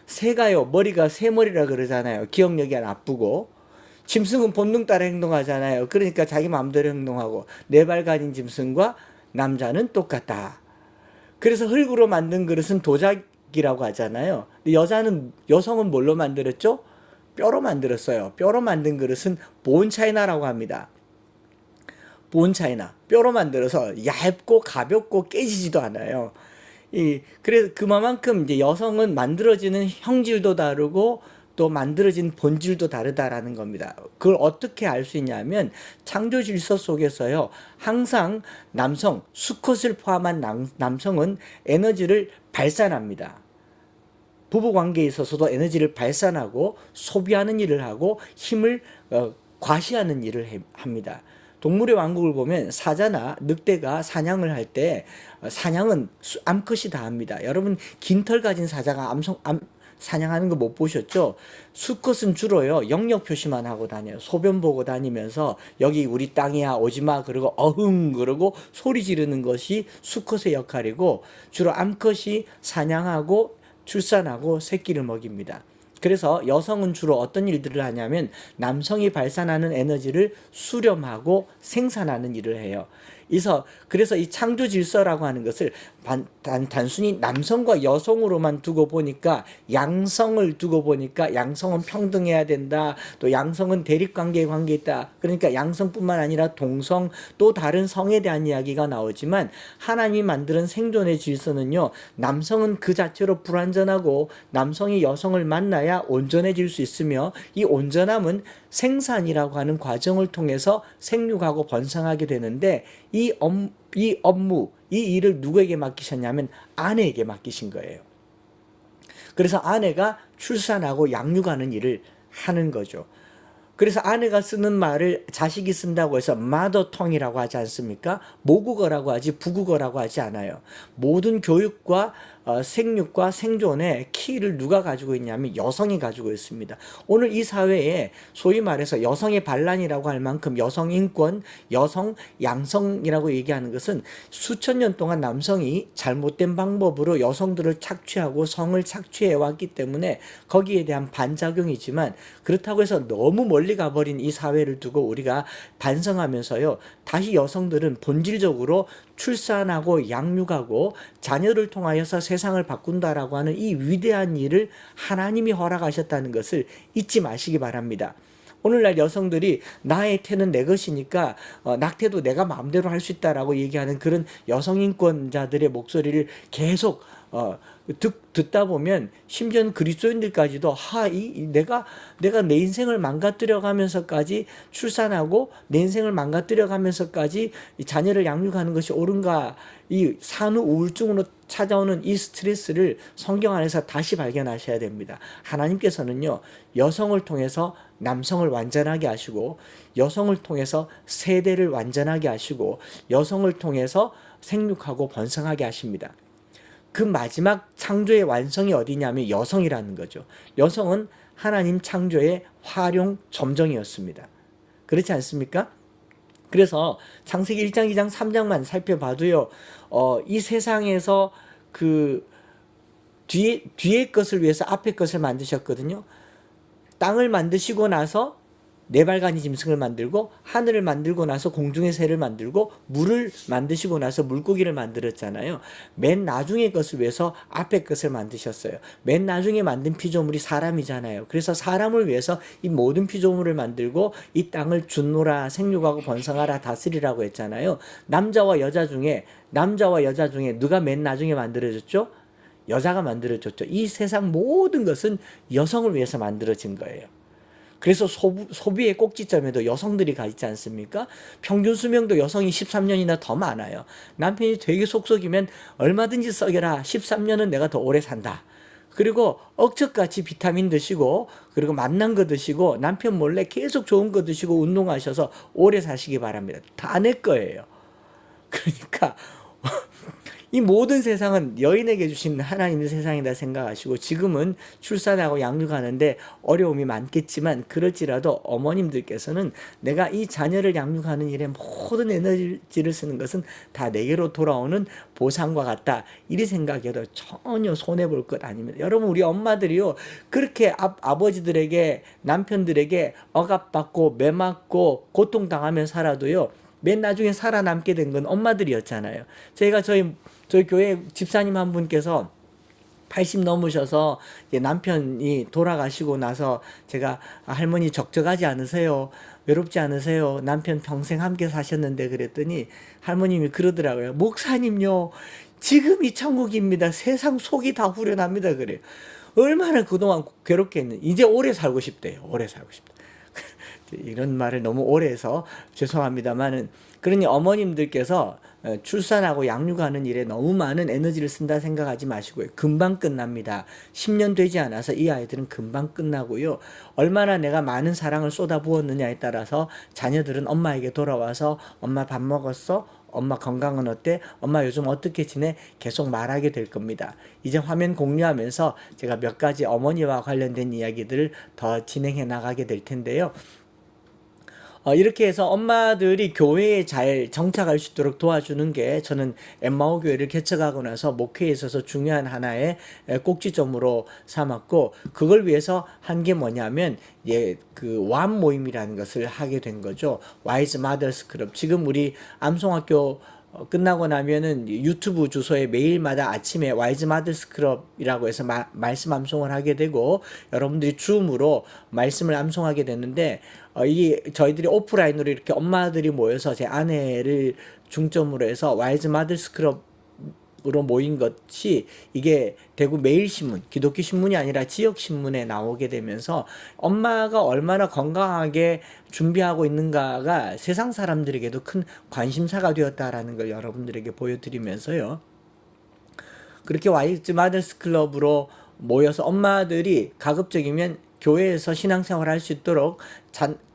새가요, 머리가 새머리라 그러잖아요. 기억력이 나쁘고. 짐승은 본능 따라 행동하잖아요. 그러니까 자기 마음대로 행동하고. 네 발 가진 짐승과 남자는 똑같다. 그래서 흙으로 만든 그릇은 도자기라고 하잖아요. 여성은 뭘로 만들었죠? 뼈로 만들었어요. 뼈로 만든 그릇은 본 차이나라고 합니다. 본 차이나. 뼈로 만들어서 얇고 가볍고 깨지지도 않아요. 그래서 그만큼 이제 여성은 만들어지는 형질도 다르고 또 만들어진 본질도 다르다라는 겁니다. 그걸 어떻게 알 수 있냐면 창조 질서 속에서요, 항상 남성, 수컷을 포함한 남성은 에너지를 발산합니다. 부부 관계에 있어서도 에너지를 발산하고 소비하는 일을 하고 힘을 과시하는 일을 합니다. 동물의 왕국을 보면 사자나 늑대가 사냥을 할 때 사냥은 암컷이 다 합니다. 여러분, 긴 털 가진 사자가 사냥하는 거 못 보셨죠? 수컷은 주로요, 영역 표시만 하고 다녀요. 소변 보고 다니면서 여기 우리 땅이야 오지마 그러고 어흥 그러고 소리 지르는 것이 수컷의 역할이고, 주로 암컷이 사냥하고 출산하고 새끼를 먹입니다. 그래서 여성은 주로 어떤 일들을 하냐면 남성이 발산하는 에너지를 수렴하고 생산하는 일을 해요. 그래서 이 창조 질서라고 하는 것을 단순히 남성과 여성으로만 두고 보니까, 양성을 두고 보니까 양성은 평등해야 된다, 또 양성은 대립관계에 관계 있다, 그러니까 양성뿐만 아니라 동성, 또 다른 성에 대한 이야기가 나오지만, 하나님이 만드는 생존의 질서는요, 남성은 그 자체로 불완전하고 남성이 여성을 만나야 살아야 온전해질 수 있으며 이 온전함은 생산이라고 하는 과정을 통해서 생육하고 번성하게 되는데 이 업무, 이 일을 누구에게 맡기셨냐면 아내에게 맡기신 거예요. 그래서 아내가 출산하고 양육하는 일을 하는 거죠. 그래서 아내가 쓰는 말을 자식이 쓴다고 해서 마더텅이라고 하지 않습니까? 모국어라고 하지 부국어라고 하지 않아요. 모든 교육과 생육과 생존의 키를 누가 가지고 있냐면 여성이 가지고 있습니다. 오늘 이 사회에 소위 말해서 여성의 반란이라고 할 만큼 여성 인권, 여성 양성이라고 얘기하는 것은 수천 년 동안 남성이 잘못된 방법으로 여성들을 착취하고 성을 착취해 왔기 때문에 거기에 대한 반작용이지만, 그렇다고 해서 너무 멀리 가버린 이 사회를 두고 우리가 반성하면서요, 다시 여성들은 본질적으로 출산하고 양육하고 자녀를 통하여서 세상을 바꾼다라고 하는 이 위대한 일을 하나님이 허락하셨다는 것을 잊지 마시기 바랍니다. 오늘날 여성들이 나의 태는 내 것이니까 낙태도 내가 마음대로 할 수 있다라고 얘기하는 그런 여성인권자들의 목소리를 계속 듣다 보면 심지어는 그리스도인들까지도 내가 내 인생을 망가뜨려 가면서까지 출산하고 내 인생을 망가뜨려 가면서까지 자녀를 양육하는 것이 옳은가, 이 산후 우울증으로 찾아오는 이 스트레스를 성경 안에서 다시 발견하셔야 됩니다. 하나님께서는요, 여성을 통해서 남성을 완전하게 하시고, 여성을 통해서 세대를 완전하게 하시고, 여성을 통해서 생육하고 번성하게 하십니다. 그 마지막 창조의 완성이 어디냐면 여성이라는 거죠. 여성은 하나님 창조의 활용 점정이었습니다. 그렇지 않습니까? 그래서 창세기 1장, 2장, 3장만 살펴봐도요, 이 세상에서 그 뒤에 것을 위해서 앞에 것을 만드셨거든요. 땅을 만드시고 나서 네 발간이 짐승을 만들고, 하늘을 만들고 나서 공중의 새를 만들고, 물을 만드시고 나서 물고기를 만들었잖아요. 맨 나중에 것을 위해서 앞에 것을 만드셨어요. 맨 나중에 만든 피조물이 사람이잖아요. 그래서 사람을 위해서 이 모든 피조물을 만들고 이 땅을 준노라, 생육하고 번성하라, 다스리라고 했잖아요. 남자와 여자 중에 누가 맨 나중에 만들어졌죠? 여자가 만들어졌죠. 이 세상 모든 것은 여성을 위해서 만들어진 거예요. 그래서 소비의 꼭지점에도 여성들이 가 있지 않습니까? 평균 수명도 여성이 13년이나 더 많아요. 남편이 되게 속썩이면 얼마든지 썩여라, 13년은 내가 더 오래 산다. 그리고 억척같이 비타민 드시고, 그리고 맛난 거 드시고, 남편 몰래 계속 좋은 거 드시고 운동하셔서 오래 사시기 바랍니다. 다 내 거예요. 그러니까 이 모든 세상은 여인에게 주신 하나님의 세상이다 생각하시고, 지금은 출산하고 양육하는데 어려움이 많겠지만 그럴지라도 어머님들께서는 내가 이 자녀를 양육하는 일에 모든 에너지를 쓰는 것은 다 내게로 돌아오는 보상과 같다, 이리 생각해도 전혀 손해볼 것 아닙니다. 여러분, 우리 엄마들이요, 그렇게 아버지들에게, 남편들에게 억압받고 매맞고 고통당하며 살아도요, 맨 나중에 살아남게 된 건 엄마들이었잖아요. 제가 저희 교회 집사님 한 분께서 80 넘으셔서 남편이 돌아가시고 나서 제가, 할머니 적적하지 않으세요? 외롭지 않으세요? 남편 평생 함께 사셨는데, 그랬더니 할머님이 그러더라고요. 목사님요, 지금이 천국입니다. 세상 속이 다 후련합니다. 그래요. 얼마나 그동안 괴롭게 했는지 이제 오래 살고 싶대요. 오래 살고 싶다. 이런 말을 너무 오래 해서 죄송합니다만은, 그러니 어머님들께서 출산하고 양육하는 일에 너무 많은 에너지를 쓴다 생각하지 마시고요. 금방 끝납니다. 10년 되지 않아서 이 아이들은 금방 끝나고요. 얼마나 내가 많은 사랑을 쏟아부었느냐에 따라서 자녀들은 엄마에게 돌아와서 엄마 밥 먹었어? 엄마 건강은 어때? 엄마 요즘 어떻게 지내? 계속 말하게 될 겁니다. 이제 화면 공유하면서 제가 몇 가지 어머니와 관련된 이야기들을 더 진행해 나가게 될 텐데요. 이렇게 해서 엄마들이 교회에 잘 정착할 수 있도록 도와주는 게, 저는 엠마오 교회를 개척하고 나서 목회에 있어서 중요한 하나의 꼭지점으로 삼았고, 그걸 위해서 한 게 뭐냐면 그 완 모임이라는 것을 하게 된 거죠. 와이즈 마더스 클럽. 지금 우리 암송학교 끝나고 나면은 유튜브 주소에 매일마다 아침에 와이즈 마더스 클럽이라고 해서 말씀 암송을 하게 되고, 여러분들이 줌으로 말씀을 암송하게 되는데, 이 저희들이 오프라인으로 이렇게 엄마들이 모여서 제 아내를 중점으로 해서 와이즈 마더스 클럽 으로 모인 것이 이게 대구 매일신문, 기독교 신문이 아니라 지역 신문에 나오게 되면서 엄마가 얼마나 건강하게 준비하고 있는가가 세상 사람들에게도 큰 관심사가 되었다라는 걸 여러분들에게 보여드리면서요. 그렇게 와이즈 마더스 클럽으로 모여서 엄마들이 가급적이면 교회에서 신앙생활을 할 수 있도록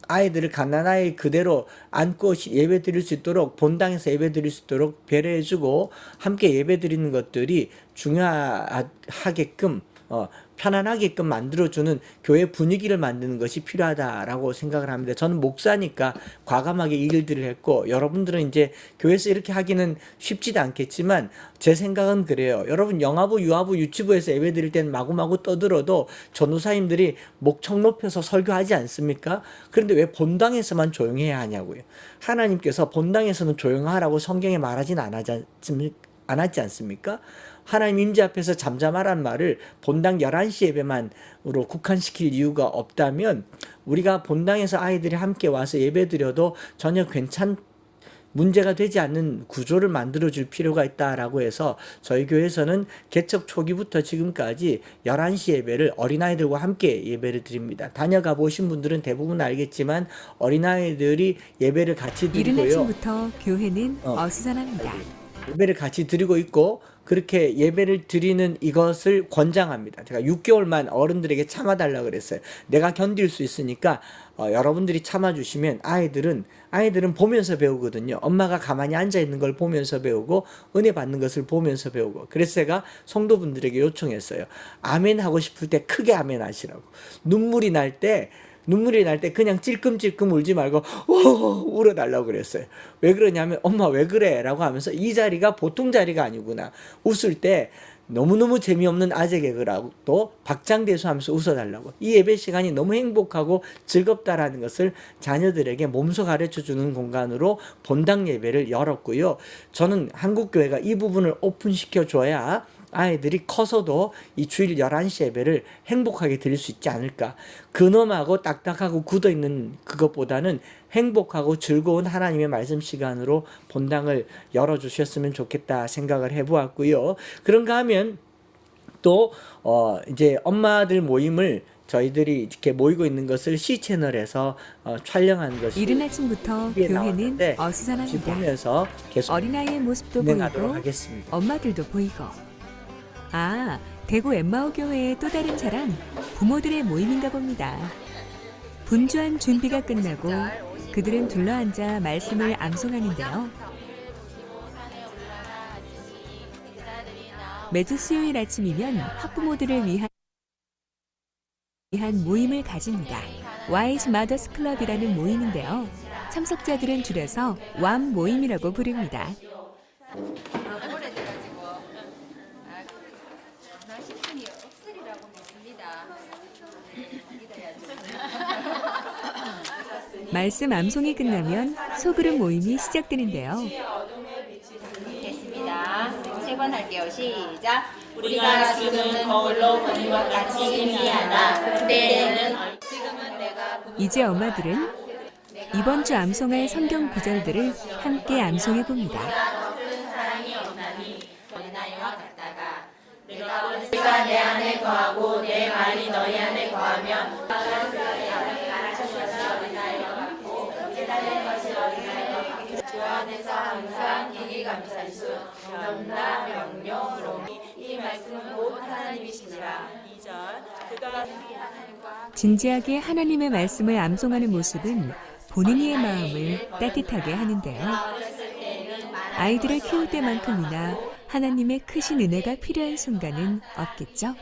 아이들을 갓난아이 그대로 안고 예배 드릴 수 있도록 본당에서 예배 드릴 수 있도록 배려해주고 함께 예배 드리는 것들이 중요하게끔 편안하게끔 만들어주는 교회 분위기를 만드는 것이 필요하다라고 생각을 합니다. 저는 목사니까 과감하게 이 일들을 했고 여러분들은 이제 교회에서 이렇게 하기는 쉽지도 않겠지만 제 생각은 그래요. 여러분 영아부, 유아부, 유치부에서 예배 드릴 때는 마구마구 떠들어도 전도사님들이 목청 높여서 설교하지 않습니까? 그런데 왜 본당에서만 조용해야 하냐고요. 하나님께서 본당에서는 조용하라고 성경에 말하진 않았지 않습니까? 하나님 임재 앞에서 잠잠하란 말을 본당 11시 예배만으로 국한시킬 이유가 없다면 우리가 본당에서 아이들이 함께 와서 예배 드려도 전혀 문제가 되지 않는 구조를 만들어줄 필요가 있다라고 해서 저희 교회에서는 개척 초기부터 지금까지 11시 예배를 어린아이들과 함께 예배를 드립니다. 다녀가 보신 분들은 대부분 알겠지만 어린아이들이 예배를 같이 이른 드리고요. 아침부터 교회는 어수선합니다. 예배를 같이 드리고 있고 그렇게 예배를 드리는 이것을 권장합니다. 제가 6개월만 어른들에게 참아달라고 그랬어요. 내가 견딜 수 있으니까 여러분들이 참아주시면 아이들은 보면서 배우거든요. 엄마가 가만히 앉아있는 걸 보면서 배우고 은혜 받는 것을 보면서 배우고 그래서 제가 성도분들에게 요청했어요. 아멘 하고 싶을 때 크게 아멘 하시라고. 눈물이 날 때 그냥 찔끔찔끔 울지 말고 울어달라고 그랬어요. 왜 그러냐면 엄마 왜 그래? 라고 하면서 이 자리가 보통 자리가 아니구나. 웃을 때 너무너무 재미없는 아재 개그라고 또 박장대소 하면서 웃어달라고. 이 예배 시간이 너무 행복하고 즐겁다라는 것을 자녀들에게 몸소 가르쳐주는 공간으로 본당 예배를 열었고요. 저는 한국교회가 이 부분을 오픈시켜줘야 아이들이 커서도 이 주일 11시 예배를 행복하게 드릴 수 있지 않을까. 근엄하고 딱딱하고 굳어있는 그것보다는 행복하고 즐거운 하나님의 말씀 시간으로 본당을 열어주셨으면 좋겠다 생각을 해보았고요. 그런가 하면 또 이제 엄마들 모임을 저희들이 이렇게 모이고 있는 것을 C채널에서 촬영한 것이 이른 아침부터 교회는 어수선합니다. 보면서 계속 어린아이의 모습도 진행하도록 보이고 하겠습니다. 엄마들도 보이고 대구 엠마오 교회의 또 다른 자랑 부모들의 모임인가 봅니다. 분주한 준비가 끝나고 그들은 둘러앉아 말씀을 암송하는데요. 매주 수요일 아침이면 학부모들을 위한 모임을 가집니다. 와이즈 마더스 클럽이라는 모임인데요. 참석자들은 줄여서 왬 모임이라고 부릅니다. 말씀 암송이 끝나면 소그룹 모임이 시작되는데요. 됐습니다. 세 번 할게요. 시작. 우리가 지금은 거울로 보는 것 같이 신비하나 그때는 지금은 내가 이제 엄마들은 이번 주 암송할 성경 구절들을 함께 암송해 봅니다. 내가 내 안에 거하고 내 말이 너희 안에 거하면 주 안에서 항상 이기 감찰수 염라 명령으로 이 말씀은 곧 하나님이시니라. 2절 그가 진지하게 하나님의 말씀을 암송하는 모습은 본인의 마음을 따뜻하게 하는데요. 아이들을 키울 때만큼이나 하나님의 크신 은혜가 필요한 순간은 없겠죠?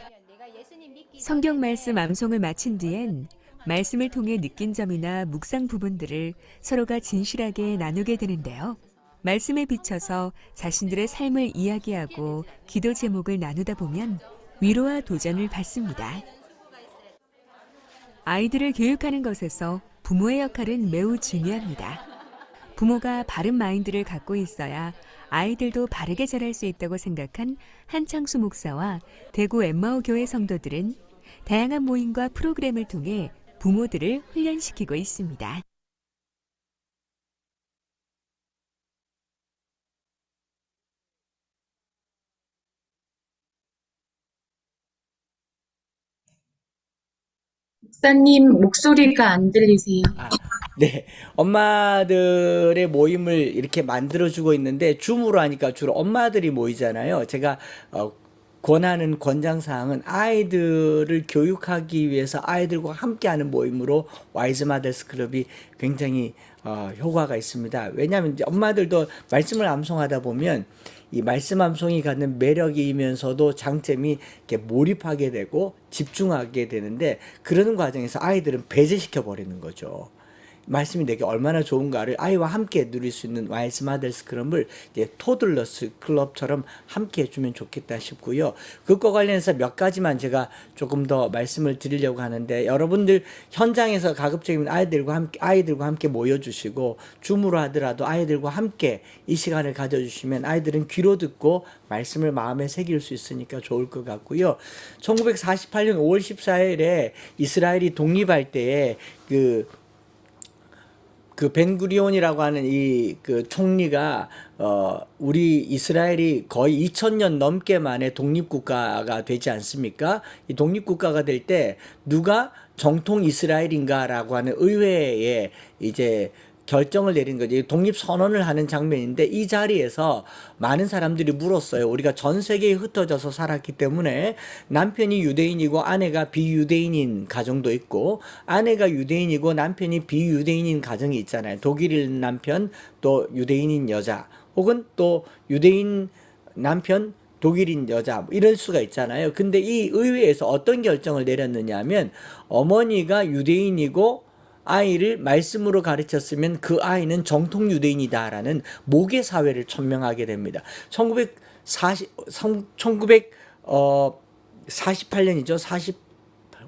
성경 말씀 암송을 마친 뒤엔 말씀을 통해 느낀 점이나 묵상 부분들을 서로가 진실하게 나누게 되는데요. 말씀에 비춰서 자신들의 삶을 이야기하고 기도 제목을 나누다 보면 위로와 도전을 받습니다. 아이들을 교육하는 것에서 부모의 역할은 매우 중요합니다. 부모가 바른 마인드를 갖고 있어야 아이들도 바르게 자랄 수 있다고 생각한 한창수 목사와 대구 엠마오 교회 성도들은 다양한 모임과 프로그램을 통해 부모들을 훈련시키고 있습니다. 목사님 목소리가 안 들리세요. 네. 엄마들의 모임을 이렇게 만들어주고 있는데, 줌으로 하니까 주로 엄마들이 모이잖아요. 제가, 권하는 권장사항은 아이들을 교육하기 위해서 아이들과 함께하는 모임으로 와이즈 마더스 클럽이 굉장히 효과가 있습니다. 왜냐하면 이제 엄마들도 말씀을 암송하다 보면 이 말씀 암송이 갖는 매력이면서도 장점이 이렇게 몰입하게 되고 집중하게 되는데, 그러는 과정에서 아이들은 배제시켜 버리는 거죠. 말씀이 내게 얼마나 좋은가를 아이와 함께 누릴 수 있는 와이즈 마더스 클럽을 이제 토들러스 클럽처럼 함께 해주면 좋겠다 싶고요. 그것과 관련해서 몇 가지만 제가 조금 더 말씀을 드리려고 하는데, 여러분들 현장에서 가급적이면 아이들과 함께 모여주시고, 줌으로 하더라도 아이들과 함께 이 시간을 가져주시면 아이들은 귀로 듣고 말씀을 마음에 새길 수 있으니까 좋을 것 같고요. 1948년 5월 14일에 이스라엘이 독립할 때에 그 벤구리온이라고 하는 이 그 총리가 우리 이스라엘이 거의 2000년 넘게 만에 독립국가가 되지 않습니까? 이 독립국가가 될 때 누가 정통 이스라엘인가라고 하는 의회에 이제 결정을 내린 거지. 독립선언을 하는 장면인데, 이 자리에서 많은 사람들이 물었어요. 우리가 전 세계에 흩어져서 살았기 때문에 남편이 유대인이고 아내가 비유대인인 가정도 있고, 아내가 유대인이고 남편이 비유대인인 가정이 있잖아요. 독일인 남편 또 유대인인 여자, 혹은 또 유대인 남편 독일인 여자, 이럴 수가 있잖아요. 근데 이 의회에서 어떤 결정을 내렸느냐 하면, 어머니가 유대인이고 아이를 말씀으로 가르쳤으면 그 아이는 정통 유대인이다라는 모계 사회를 천명하게 됩니다. 1948년이죠.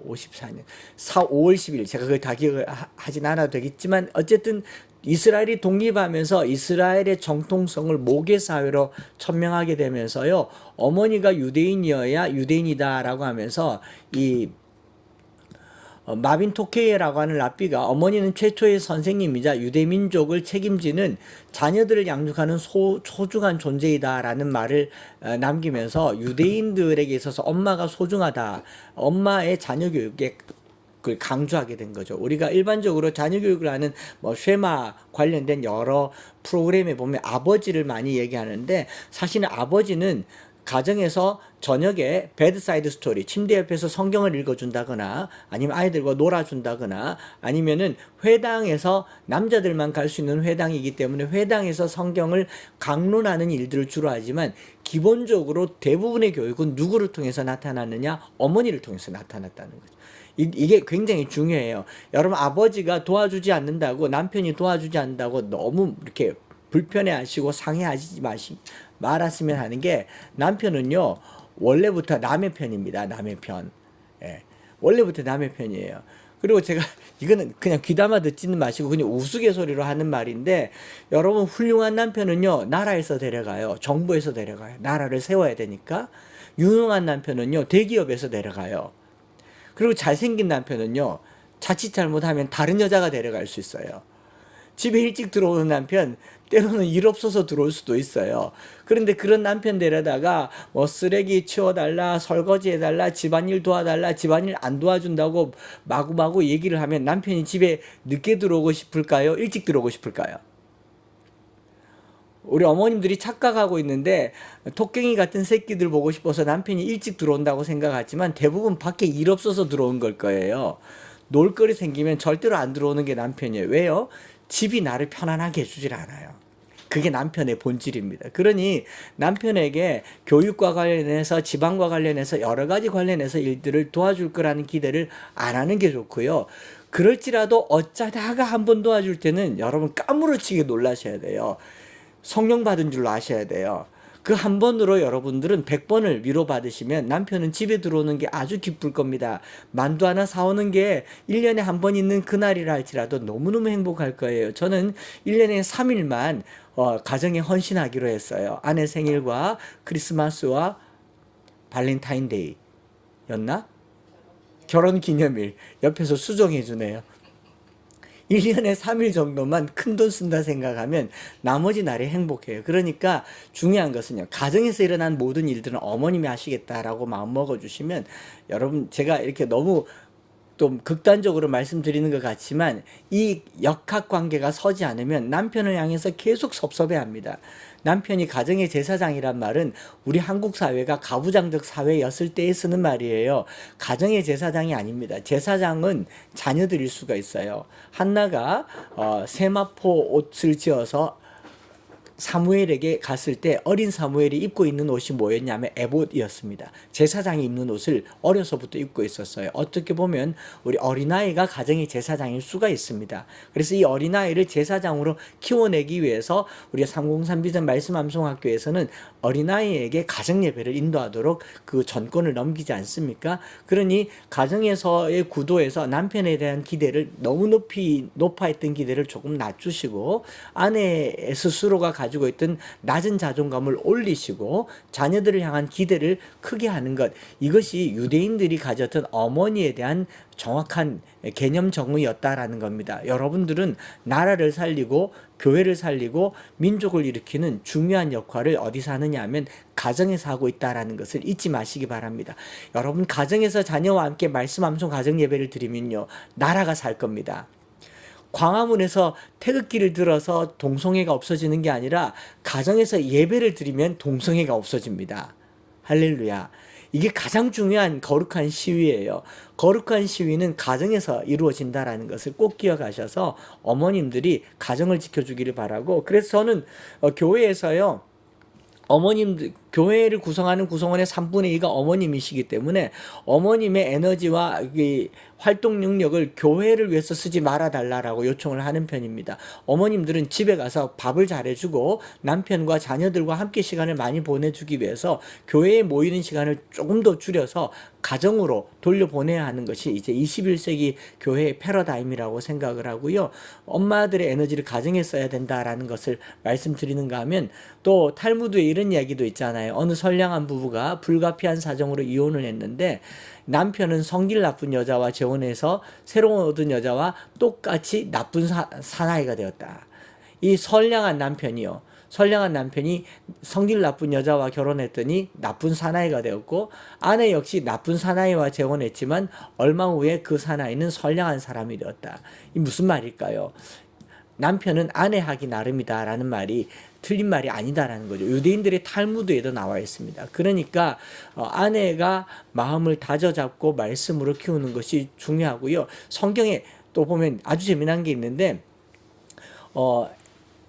54년 5월 10일, 제가 그걸 다 기억하진 않아도 되겠지만 어쨌든 이스라엘이 독립하면서 이스라엘의 정통성을 모계 사회로 천명하게 되면서요, 어머니가 유대인이어야 유대인이다라고 하면서 이 마빈 토케이라고 하는 랍비가, 어머니는 최초의 선생님이자 유대민족을 책임지는 자녀들을 양육하는 소중한 존재이다라는 말을 남기면서 유대인들에게 있어서 엄마가 소중하다, 엄마의 자녀 교육에 그걸 강조하게 된 거죠. 우리가 일반적으로 자녀 교육을 하는 쉐마 관련된 여러 프로그램에 보면 아버지를 많이 얘기하는데, 사실은 아버지는 가정에서 저녁에 베드사이드 스토리, 침대 옆에서 성경을 읽어준다거나, 아니면 아이들과 놀아준다거나, 아니면은 회당에서 남자들만 갈 수 있는 회당이기 때문에 회당에서 성경을 강론하는 일들을 주로 하지만, 기본적으로 대부분의 교육은 누구를 통해서 나타났느냐? 어머니를 통해서 나타났다는 거죠. 이게 굉장히 중요해요. 여러분, 아버지가 도와주지 않는다고, 남편이 도와주지 않는다고 너무 이렇게 불편해하시고 상해하지 말았으면 하는 게, 남편은요 원래부터 남의 편입니다. 남의 편. 예. 원래부터 남의 편이에요. 그리고 제가 이거는 그냥 귀담아 듣지는 마시고 그냥 우스갯소리로 하는 말인데, 여러분, 훌륭한 남편은요 나라에서 데려가요. 정부에서 데려가요. 나라를 세워야 되니까. 유능한 남편은요 대기업에서 데려가요. 그리고 잘생긴 남편은요 자칫 잘못하면 다른 여자가 데려갈 수 있어요. 집에 일찍 들어오는 남편, 때로는 일 없어서 들어올 수도 있어요. 그런데 그런 남편 데려다가 쓰레기 치워달라, 설거지 해달라, 집안일 도와달라, 집안일 안 도와준다고 마구마구 얘기를 하면 남편이 집에 늦게 들어오고 싶을까요? 일찍 들어오고 싶을까요? 우리 어머님들이 착각하고 있는데, 토깽이 같은 새끼들 보고 싶어서 남편이 일찍 들어온다고 생각하지만 대부분 밖에 일 없어서 들어온 걸 거예요. 놀거리 생기면 절대로 안 들어오는 게 남편이에요. 왜요? 집이 나를 편안하게 해주질 않아요. 그게 남편의 본질입니다. 그러니 남편에게 교육과 관련해서, 지방과 관련해서, 여러 가지 관련해서 일들을 도와줄 거라는 기대를 안 하는 게 좋고요. 그럴지라도 어쩌다가 한 번 도와줄 때는 여러분 까무러치게 놀라셔야 돼요. 성령 받은 줄로 아셔야 돼요. 그 한 번으로 여러분들은 100번을 위로받으시면 남편은 집에 들어오는 게 아주 기쁠 겁니다. 만두 하나 사오는 게 1년에 한 번 있는 그날이라 할지라도 너무너무 행복할 거예요. 저는 1년에 3일만 가정에 헌신하기로 했어요. 아내 생일과 크리스마스와 발렌타인데이 였나? 결혼기념일 옆에서 수정해 주네요. 1년에 3일 정도만 큰돈 쓴다 생각하면 나머지 날이 행복해요. 그러니까 중요한 것은요, 가정에서 일어난 모든 일들은 어머님이 하시겠다라고 마음 먹어주시면, 여러분, 제가 이렇게 너무 좀 극단적으로 말씀드리는 것 같지만 이 역학 관계가 서지 않으면 남편을 향해서 계속 섭섭해합니다. 남편이 가정의 제사장이란 말은 우리 한국 사회가 가부장적 사회였을 때에 쓰는 말이에요. 가정의 제사장이 아닙니다. 제사장은 자녀들일 수가 있어요. 한나가 세마포 옷을 지어서 사무엘에게 갔을 때 어린 사무엘이 입고 있는 옷이 뭐였냐면 에봇이었습니다. 제사장이 입는 옷을 어려서부터 입고 있었어요. 어떻게 보면 우리 어린아이가 가정의 제사장일 수가 있습니다. 그래서 이 어린아이를 제사장으로 키워내기 위해서 우리가 303 비전 말씀 암송학교에서는 어린아이에게 가정예배를 인도하도록 그 전권을 넘기지 않습니까? 그러니 가정에서의 구도에서 남편에 대한 기대를 너무 높아 있던 기대를 조금 낮추시고 아내 스스로가 가지고 있던 낮은 자존감을 올리시고 자녀들을 향한 기대를 크게 하는 것, 이것이 유대인들이 가졌던 어머니에 대한 정확한 개념 정의였다라는 겁니다. 여러분들은 나라를 살리고 교회를 살리고 민족을 일으키는 중요한 역할을 어디서 하느냐 하면 가정에서 하고 있다라는 것을 잊지 마시기 바랍니다. 여러분 가정에서 자녀와 함께 말씀 암송 가정 예배를 드리면요, 나라가 살 겁니다. 광화문에서 태극기를 들어서 동성애가 없어지는 게 아니라 가정에서 예배를 드리면 동성애가 없어집니다. 할렐루야. 이게 가장 중요한 거룩한 시위예요. 거룩한 시위는 가정에서 이루어진다라는 것을 꼭 기억하셔서 어머님들이 가정을 지켜주기를 바라고, 그래서 저는 교회에서요, 어머님들, 교회를 구성하는 구성원의 3분의 2가 어머님이시기 때문에 어머님의 에너지와 활동 능력을 교회를 위해서 쓰지 말아달라고 요청을 하는 편입니다. 어머님들은 집에 가서 밥을 잘해주고 남편과 자녀들과 함께 시간을 많이 보내주기 위해서 교회에 모이는 시간을 조금 더 줄여서 가정으로 돌려보내야 하는 것이 이제 21세기 교회의 패러다임이라고 생각을 하고요. 엄마들의 에너지를 가정에 써야 된다라는 것을 말씀드리는가 하면, 또 탈무드에 이런 이야기도 있잖아요. 어느 선량한 부부가 불가피한 사정으로 이혼을 했는데 남편은 성질 나쁜 여자와 재혼해서 새로 얻은 여자와 똑같이 나쁜 사나이가 되었다. 이 선량한 남편이 성질 나쁜 여자와 결혼했더니 나쁜 사나이가 되었고, 아내 역시 나쁜 사나이와 재혼했지만 얼마 후에 그 사나이는 선량한 사람이 되었다. 이 무슨 말일까요? 남편은 아내하기 나름이다라는 말이 틀린 말이 아니다라는 거죠. 유대인들의 탈무드에도 나와 있습니다. 그러니까 아내가 마음을 다져잡고 말씀으로 키우는 것이 중요하고요. 성경에 또 보면 아주 재미난 게 있는데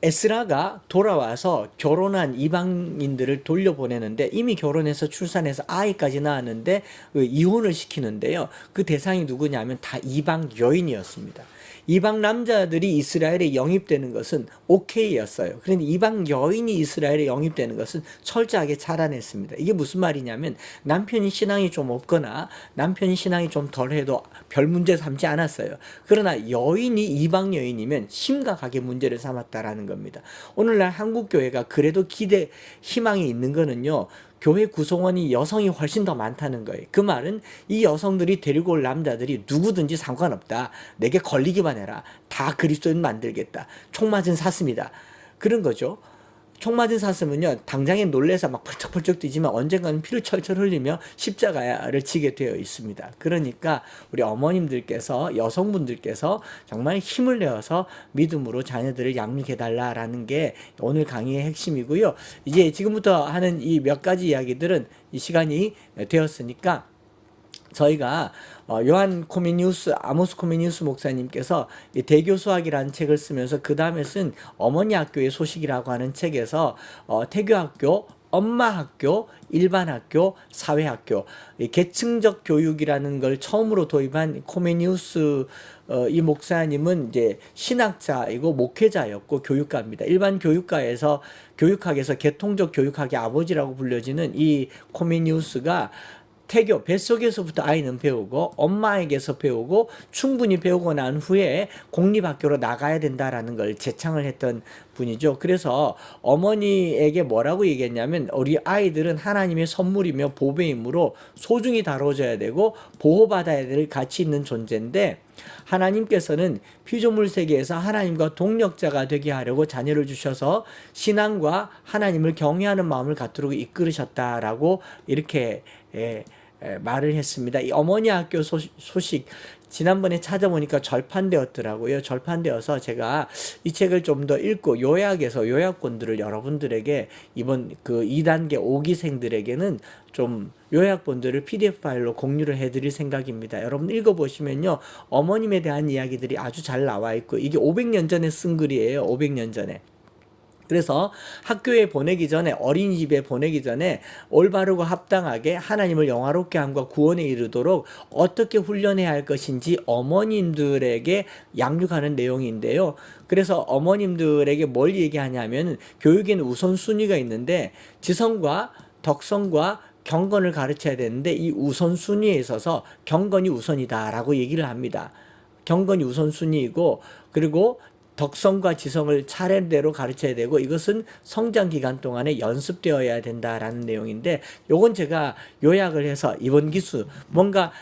에스라가 돌아와서 결혼한 이방인들을 돌려보내는데, 이미 결혼해서 출산해서 아이까지 낳았는데 이혼을 시키는데요. 그 대상이 누구냐면 다 이방 여인이었습니다. 이방 남자들이 이스라엘에 영입되는 것은 오케이였어요. 그런데 이방 여인이 이스라엘에 영입되는 것은 철저하게 차단했습니다. 이게 무슨 말이냐면 남편이 신앙이 좀 없거나 남편이 신앙이 좀 덜해도 별 문제 삼지 않았어요. 그러나 여인이 이방 여인이면 심각하게 문제를 삼았다라는 겁니다. 오늘날 한국 교회가 그래도 희망이 있는 거는요, 교회 구성원이 여성이 훨씬 더 많다는 거예요. 그 말은 이 여성들이 데리고 올 남자들이 누구든지 상관없다. 내게 걸리기만 해라. 다 그리스도인 만들겠다. 총 맞은 사슴이다. 그런 거죠. 총 맞은 사슴은요, 당장에 놀래서 막 펄쩍펄쩍 뛰지만 언젠가는 피를 철철 흘리며 십자가를 지게 되어 있습니다. 그러니까 우리 어머님들께서, 여성분들께서 정말 힘을 내어서 믿음으로 자녀들을 양육해달라라는 게 오늘 강의의 핵심이고요. 이제 지금부터 하는 이 몇 가지 이야기들은 이 시간이 되었으니까 저희가 요한 코미니우스, 아모스 코미니우스 목사님께서 대교 수학이라는 책을 쓰면서 그 다음에 쓴 어머니 학교의 소식이라고 하는 책에서 태교학교, 엄마 학교, 일반 학교, 사회 학교, 계층적 교육이라는 걸 처음으로 도입한 코미니우스 이 목사님은 이제 신학자이고 목회자였고 교육가입니다. 일반 교육학에서 계통적 교육학의 아버지라고 불려지는 이 코미니우스가 태교, 뱃속에서부터 아이는 배우고 엄마에게서 배우고 충분히 배우고 난 후에 공립학교로 나가야 된다라는 걸 제창을 했던 분이죠. 그래서 어머니에게 뭐라고 얘기했냐면, 우리 아이들은 하나님의 선물이며 보배이므로 소중히 다뤄져야 되고 보호받아야 될 가치 있는 존재인데, 하나님께서는 피조물 세계에서 하나님과 동력자가 되게 하려고 자녀를 주셔서 신앙과 하나님을 경외하는 마음을 갖도록 이끌으셨다라고 이렇게 말을 했습니다. 이 어머니 학교 소식 지난번에 찾아보니까 절판되었더라고요. 절판되어서 제가 이 책을 좀 더 읽고 요약해서 요약본들을 여러분들에게 이번 그 2단계 5기생들에게는 좀 요약본들을 PDF 파일로 공유를 해드릴 생각입니다. 여러분 읽어보시면요. 어머님에 대한 이야기들이 아주 잘 나와 있고 이게 500년 전에 쓴 글이에요. 500년 전에. 그래서 학교에 보내기 전에 어린이집에 보내기 전에 올바르고 합당하게 하나님을 영화롭게 함과 구원에 이르도록 어떻게 훈련해야 할 것인지 어머님들에게 양육하는 내용인데요. 그래서 어머님들에게 뭘 얘기하냐면 교육에는 우선순위가 있는데 지성과 덕성과 경건을 가르쳐야 되는데 이 우선순위에 있어서 경건이 우선이다라고 얘기를 합니다. 경건이 우선순위이고 그리고 덕성과 지성을 차례대로 가르쳐야 되고 이것은 성장 기간 동안에 연습되어야 된다라는 내용인데 요건 제가 요약을 해서 이번 기수 뭔가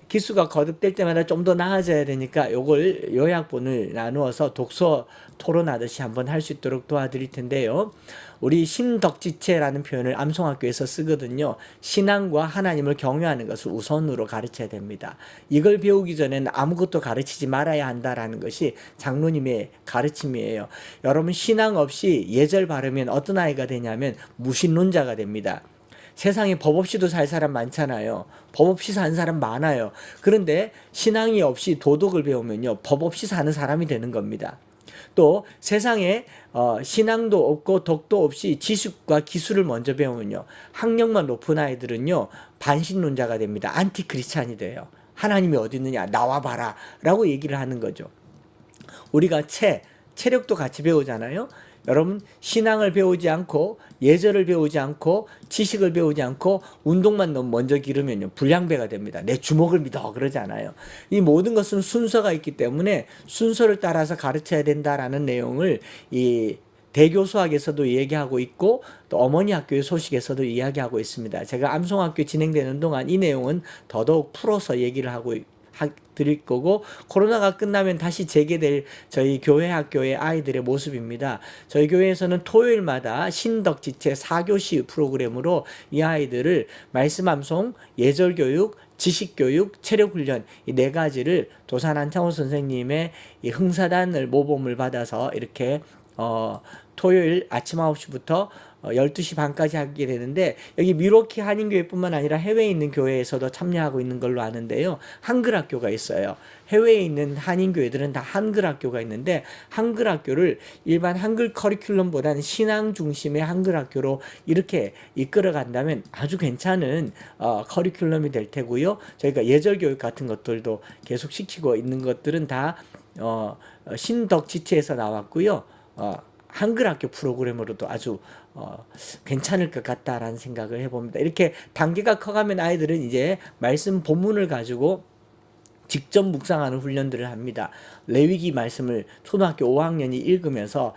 기수가 거듭될 때마다 좀 더 나아져야 되니까 요걸 요약본을 나누어서 독서 토론하듯이 한번 할 수 있도록 도와드릴 텐데요. 우리 신덕지체라는 표현을 암송학교에서 쓰거든요. 신앙과 하나님을 경외하는 것을 우선으로 가르쳐야 됩니다. 이걸 배우기 전에는 아무것도 가르치지 말아야 한다라는 것이 장로님의 가르침이에요. 여러분 신앙 없이 예절 바르면 어떤 아이가 되냐면 무신론자가 됩니다. 세상에 법 없이도 살 사람 많잖아요. 법 없이 사는 사람 많아요. 그런데 신앙이 없이 도덕을 배우면요. 법 없이 사는 사람이 되는 겁니다. 또 세상에 신앙도 없고 덕도 없이 지식과 기술을 먼저 배우면요. 학력만 높은 아이들은요. 반신론자가 됩니다. 안티크리스찬이 돼요. 하나님이 어디 있느냐 나와봐라 라고 얘기를 하는 거죠. 우리가 체력도 같이 배우잖아요. 여러분 신앙을 배우지 않고 예절을 배우지 않고 지식을 배우지 않고 운동만 너무 먼저 기르면요 불량배가 됩니다. 내 주먹을 믿어 그러지 않아요. 이 모든 것은 순서가 있기 때문에 순서를 따라서 가르쳐야 된다라는 내용을 이 대교수학에서도 얘기하고 있고 또 어머니 학교의 소식에서도 이야기하고 있습니다. 제가 암송학교 진행되는 동안 이 내용은 더더욱 풀어서 얘기를 하고 드릴 거고 코로나가 끝나면 다시 재개될 저희 교회 학교의 아이들의 모습입니다. 저희 교회에서는 토요일마다 신덕지체 4교시 프로그램으로 이 아이들을 말씀 암송, 예절 교육, 지식 교육, 체력 훈련 이 네 가지를 도산 안창호 선생님의 이 흥사단을 모범을 받아서 이렇게 토요일 아침 9시부터 12시 반까지 하게 되는데 여기 미로키 한인교회뿐만 아니라 해외에 있는 교회에서도 참여하고 있는 걸로 아는데요. 한글 학교가 있어요. 해외에 있는 한인교회들은 다 한글 학교가 있는데 한글 학교를 일반 한글 커리큘럼보다는 신앙 중심의 한글 학교로 이렇게 이끌어 간다면 아주 괜찮은 커리큘럼이 될 테고요. 저희가 예절 교육 같은 것들도 계속 시키고 있는 것들은 다 신덕지체에서 나왔고요. 한글 학교 프로그램으로도 아주 괜찮을 것 같다라는 생각을 해봅니다. 이렇게 단계가 커가면 아이들은 이제 말씀 본문을 가지고 직접 묵상하는 훈련들을 합니다. 레위기 말씀을 초등학교 5학년이 읽으면서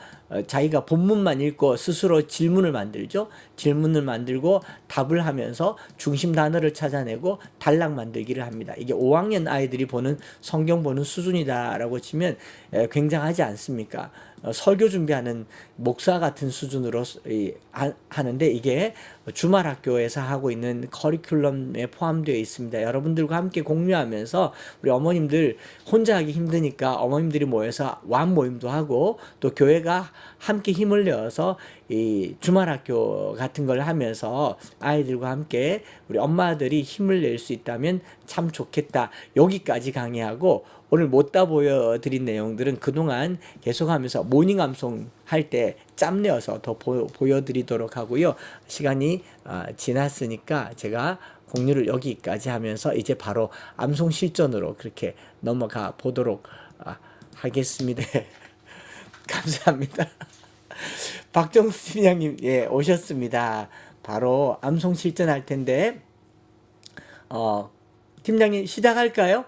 자기가 본문만 읽고 스스로 질문을 만들죠. 질문을 만들고 답을 하면서 중심 단어를 찾아내고 단락 만들기를 합니다. 이게 5학년 아이들이 보는 성경 보는 수준이다라고 치면 굉장하지 않습니까? 설교 준비하는 목사 같은 수준으로 하는데 이게 주말 학교에서 하고 있는 커리큘럼에 포함되어 있습니다. 여러분들과 함께 공유하면서 우리 어머님들 혼자 하기 힘드니까 어머님들이 모여서 완 모임도 하고 또 교회가 함께 힘을 내어서 이 주말 학교 같은 걸 하면서 아이들과 함께 우리 엄마들이 힘을 낼 수 있다면 참 좋겠다. 여기까지 강의하고 오늘 못다 보여드린 내용들은 그동안 계속하면서 모닝 암송 할 때 짬내어서 더 보여드리도록 하고요. 시간이 지났으니까 제가 공유를 여기까지 하면서 이제 바로 암송 실전으로 그렇게 넘어가 보도록 하겠습니다. 감사합니다. 박정수 팀장님 예 오셨습니다. 바로 암송 실전할 텐데 팀장님 시작할까요?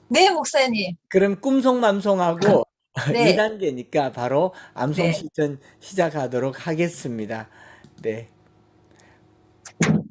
네, 목사님. 그럼 꿈송맘송하고 네. 2단계니까 바로 암송 네. 실전 시작하도록 하겠습니다. 네.